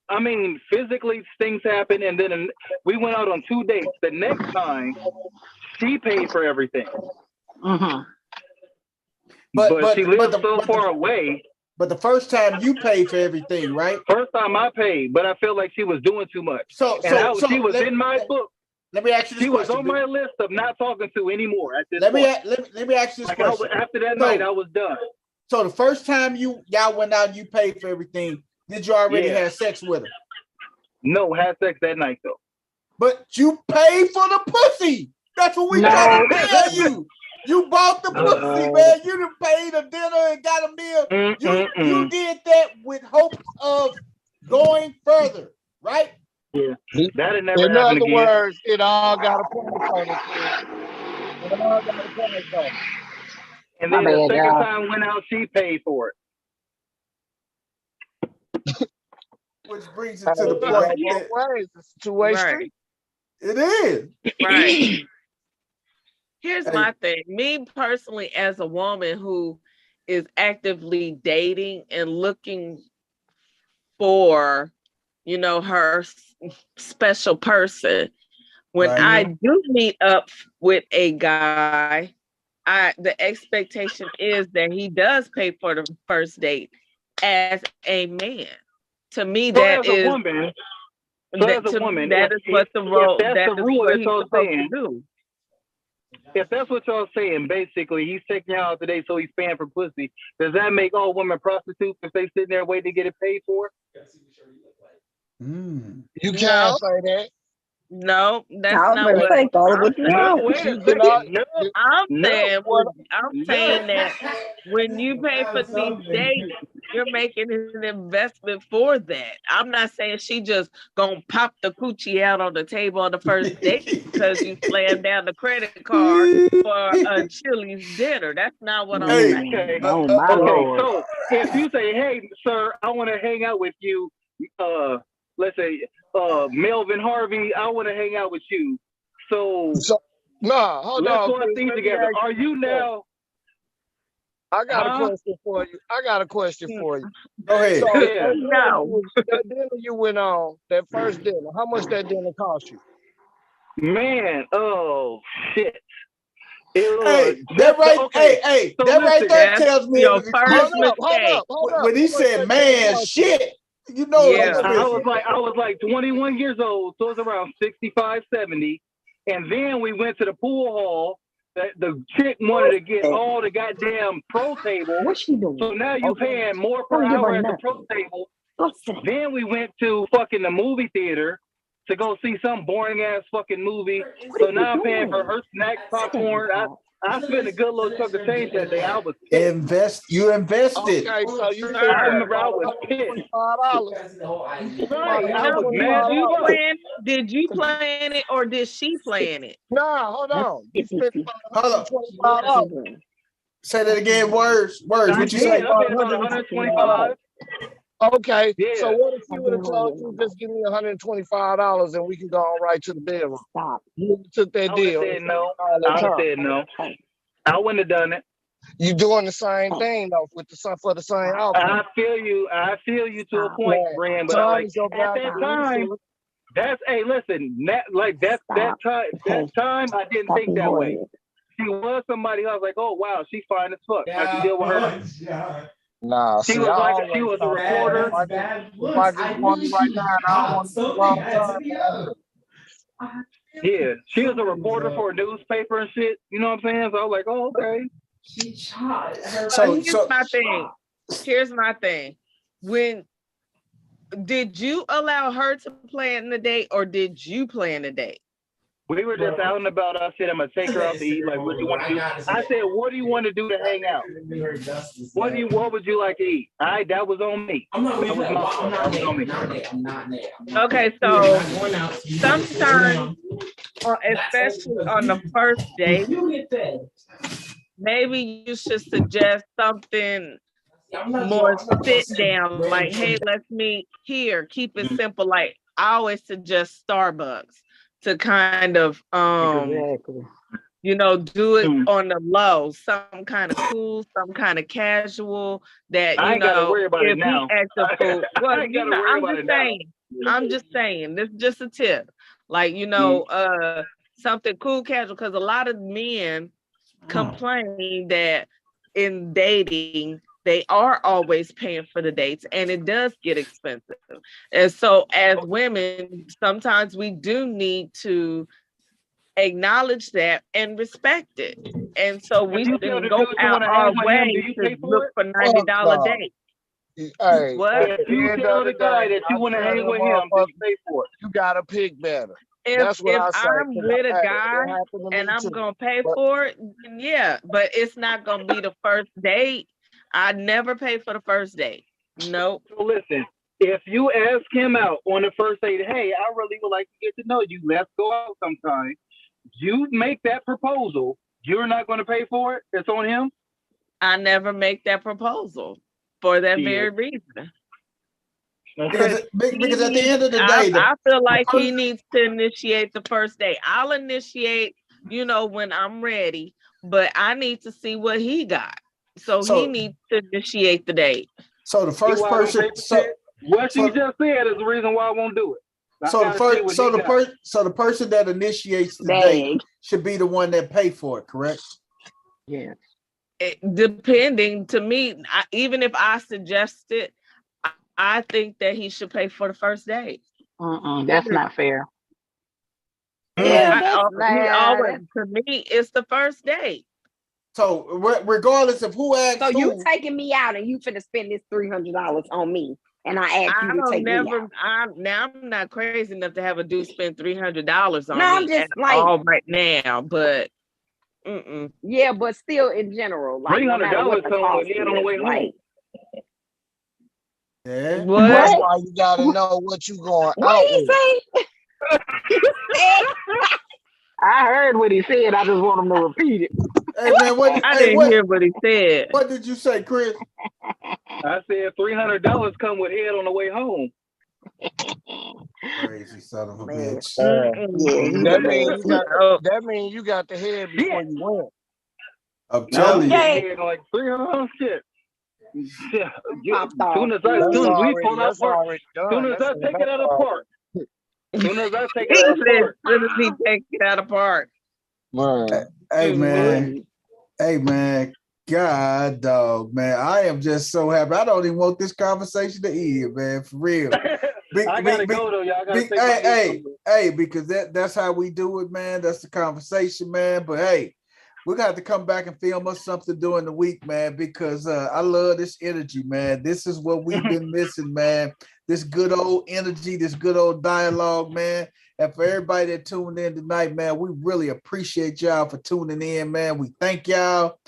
I mean, physically things happen, and then we went out on 2 dates. The next time, she paid for everything. But she lived so far away. But the first time you paid for everything, right? First time I paid, but I felt like she was doing too much. She was in my book. Let me ask you this question. She was on my list of not talking to anymore at this point. Let me ask you this question. After that night, I was done. So the first time y'all went out and you paid for everything, did you already have sex with her? No, had sex that night though. But you paid for the pussy. That's what we trying to tell you. You bought the pussy, man. You done paid a dinner and got a meal. You did that with hopes of going further, right? Yeah. That'll never happen again. In other words, it all got a price on it. It all got a price on it. And then the second time went out, she paid for it. Which brings it to the point. It's a two-way street. It is. Right. Here's my thing. Me personally, as a woman who is actively dating and looking for, her special person, when I do meet up with a guy, the expectation is that he does pay for the first date as a man. To me, that is a woman. That is what the role. That's the rule. That's what he's supposed to do. If that's what y'all saying, basically, he's taking you out today, so he's paying for pussy. Does that make all women prostitutes if they sitting there waiting to get it paid for? You can't say that. No, that's not what I'm saying that when you pay for these dates, you're making an investment for that. I'm not saying she just gonna pop the coochie out on the table on the first date because you slammed down the credit card for a Chili's dinner. That's not what I'm saying. Okay. So if you say, "Hey, sir, I want to hang out with you," let's say Melvin Harvey, I want to hang out with you. So hold let's on. go and see together. Are you now? I got a question for you. Go ahead. So that dinner you went on, that first dinner, how much that dinner cost you? Man, oh shit. That right there tells me your first mistake. When he said, "Man, shit." I was like 21 years old, so it was around 65, 70. And then we went to the pool hall. The chick wanted to get all the goddamn pro table. What's she doing? So now you're paying more per hour at the pro table. Then we went to fucking the movie theater to go see some boring ass fucking movie. So now I'm paying for her snacks, popcorn. I spent a good little chunk of change that day. I was pissed. You invested. Okay, so you I remember I was pissed. Right, I was mad. Did you plan it or did she plan it? No, hold on. You spent $125. Say that again. Words. What you say? $125. Okay, so what if you would have told you just give me $125 and we can go on right to the bedroom? Stop. You took that deal. I would have said no. I wouldn't have done it. You doing the same thing though for the same outfit. I feel you to a point, Brand, but like, at that time, that time I didn't think that way. She was somebody I was like, oh wow, she's fine as fuck. I can deal with her. Nah, she was a reporter. Yeah, she was a reporter for a newspaper and shit. You know what I'm saying? So I was like, oh, okay. Here's my thing. When did you allow her to plan the date or did you plan the date? We were just out and about. I said, I'm going to take her out to eat. Like, what do you want to do? I said, what do you want to do to hang out? What would you like to eat? All right, that was on me. I'm not there. Okay, so sometimes, especially on the first date, maybe you should suggest something more sit down, like, hey, let's meet here. Keep it simple, like, I always suggest Starbucks to kind of Exactly. do it on the low, some kind of cool, some kind of casual that, I ain't gotta worry about it if he now. acts a fool. Well, I ain't gotta worry about it now. I'm just saying, this is just a tip. Like, something cool, casual, because a lot of men complain that in dating, they are always paying for the dates and it does get expensive. And so as women, sometimes we do need to acknowledge that and respect it. And so we you tell can the go dude you out wanna our hang with him, do way you to pay for look it? for $90 no. dates. Hey, What? at If the you end tell of the the guy day, that you I wanna tell hang them with him, do motherfuckers, you pay for it? you gotta pick better. If That's what I say. I'm with a Hey, guy it happened to and me I'm too. gonna pay But for it, then yeah, but it's not gonna be the first date. I never pay for the first date. Nope. So listen, if you ask him out on the first date, hey, I really would like to get to know you. Let's go out sometime. You make that proposal. You're not going to pay for it. It's on him. I never make that proposal for that Yeah. very reason. Because at the end of the I day, feel like he needs to initiate the first date. I'll initiate, when I'm ready, but I need to see what he got. So he needs to initiate the date. So the first person, what you just said is the reason why I won't do it. So the person that initiates the date should be the one that pay for it, correct? Yeah. Depending, to me, even if I suggest it, I think that he should pay for the first date. That's not fair. Yeah, to me, it's the first date. So regardless of who asks, so you taking me out and you finna spend this $300 on me, and I ask you to take me out. I'm not crazy enough to have a dude spend $300 on me. I'm just all right now, but yeah, but still in general, like $300 coming with head on the way home. Yeah. What? That's why you gotta know what you going out with. I heard what he said. I just want him to repeat it. Hey man, I didn't hear what he said. What did you say, Chris? I said $300 come with head on the way home. Crazy son of a bitch. That means you got the head before you went. I'm telling you. Like $300 shit. Yeah. Soon as I take it out of park. Soon as I take it out of park. Soon as he take it out of park. Hey man, God dog, man. I am just so happy. I don't even want this conversation to end, man. For real. I gotta go though, y'all. Hey, because that's how we do it, man. That's the conversation, man. But hey, we're gonna have to come back and film us something during the week, man, because I love this energy, man. This is what we've been missing, man. This good old energy, this good old dialogue, man. And for everybody that tuned in tonight, man, we really appreciate y'all for tuning in, man. We thank y'all.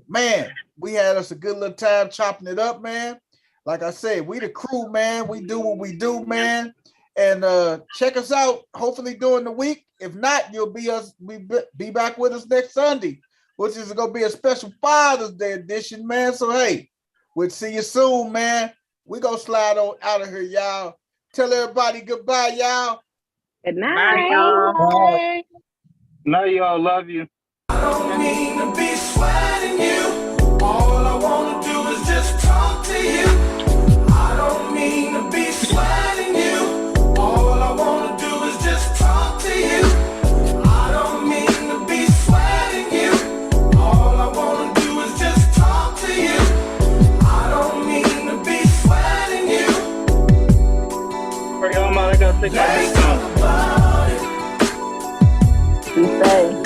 Man, we had us a good little time chopping it up, man. Like I said, we the crew, man. We do what we do, man. And check us out, hopefully during the week. If not, you'll be back with us next Sunday, which is going to be a special Father's Day edition, man. So, hey, we'll see you soon, man. We going to slide on out of here, y'all. Tell everybody goodbye, y'all. Good night, y'all. Now y'all, love you. I don't mean to be sweating you. All I want to do is just talk to you. I don't mean to be sweating you. All I want to do is just talk to you. I don't mean to be sweating you. All I want to do is just talk to you. I don't mean to be sweating you. I gotta take my Let's talk about it. Be safe.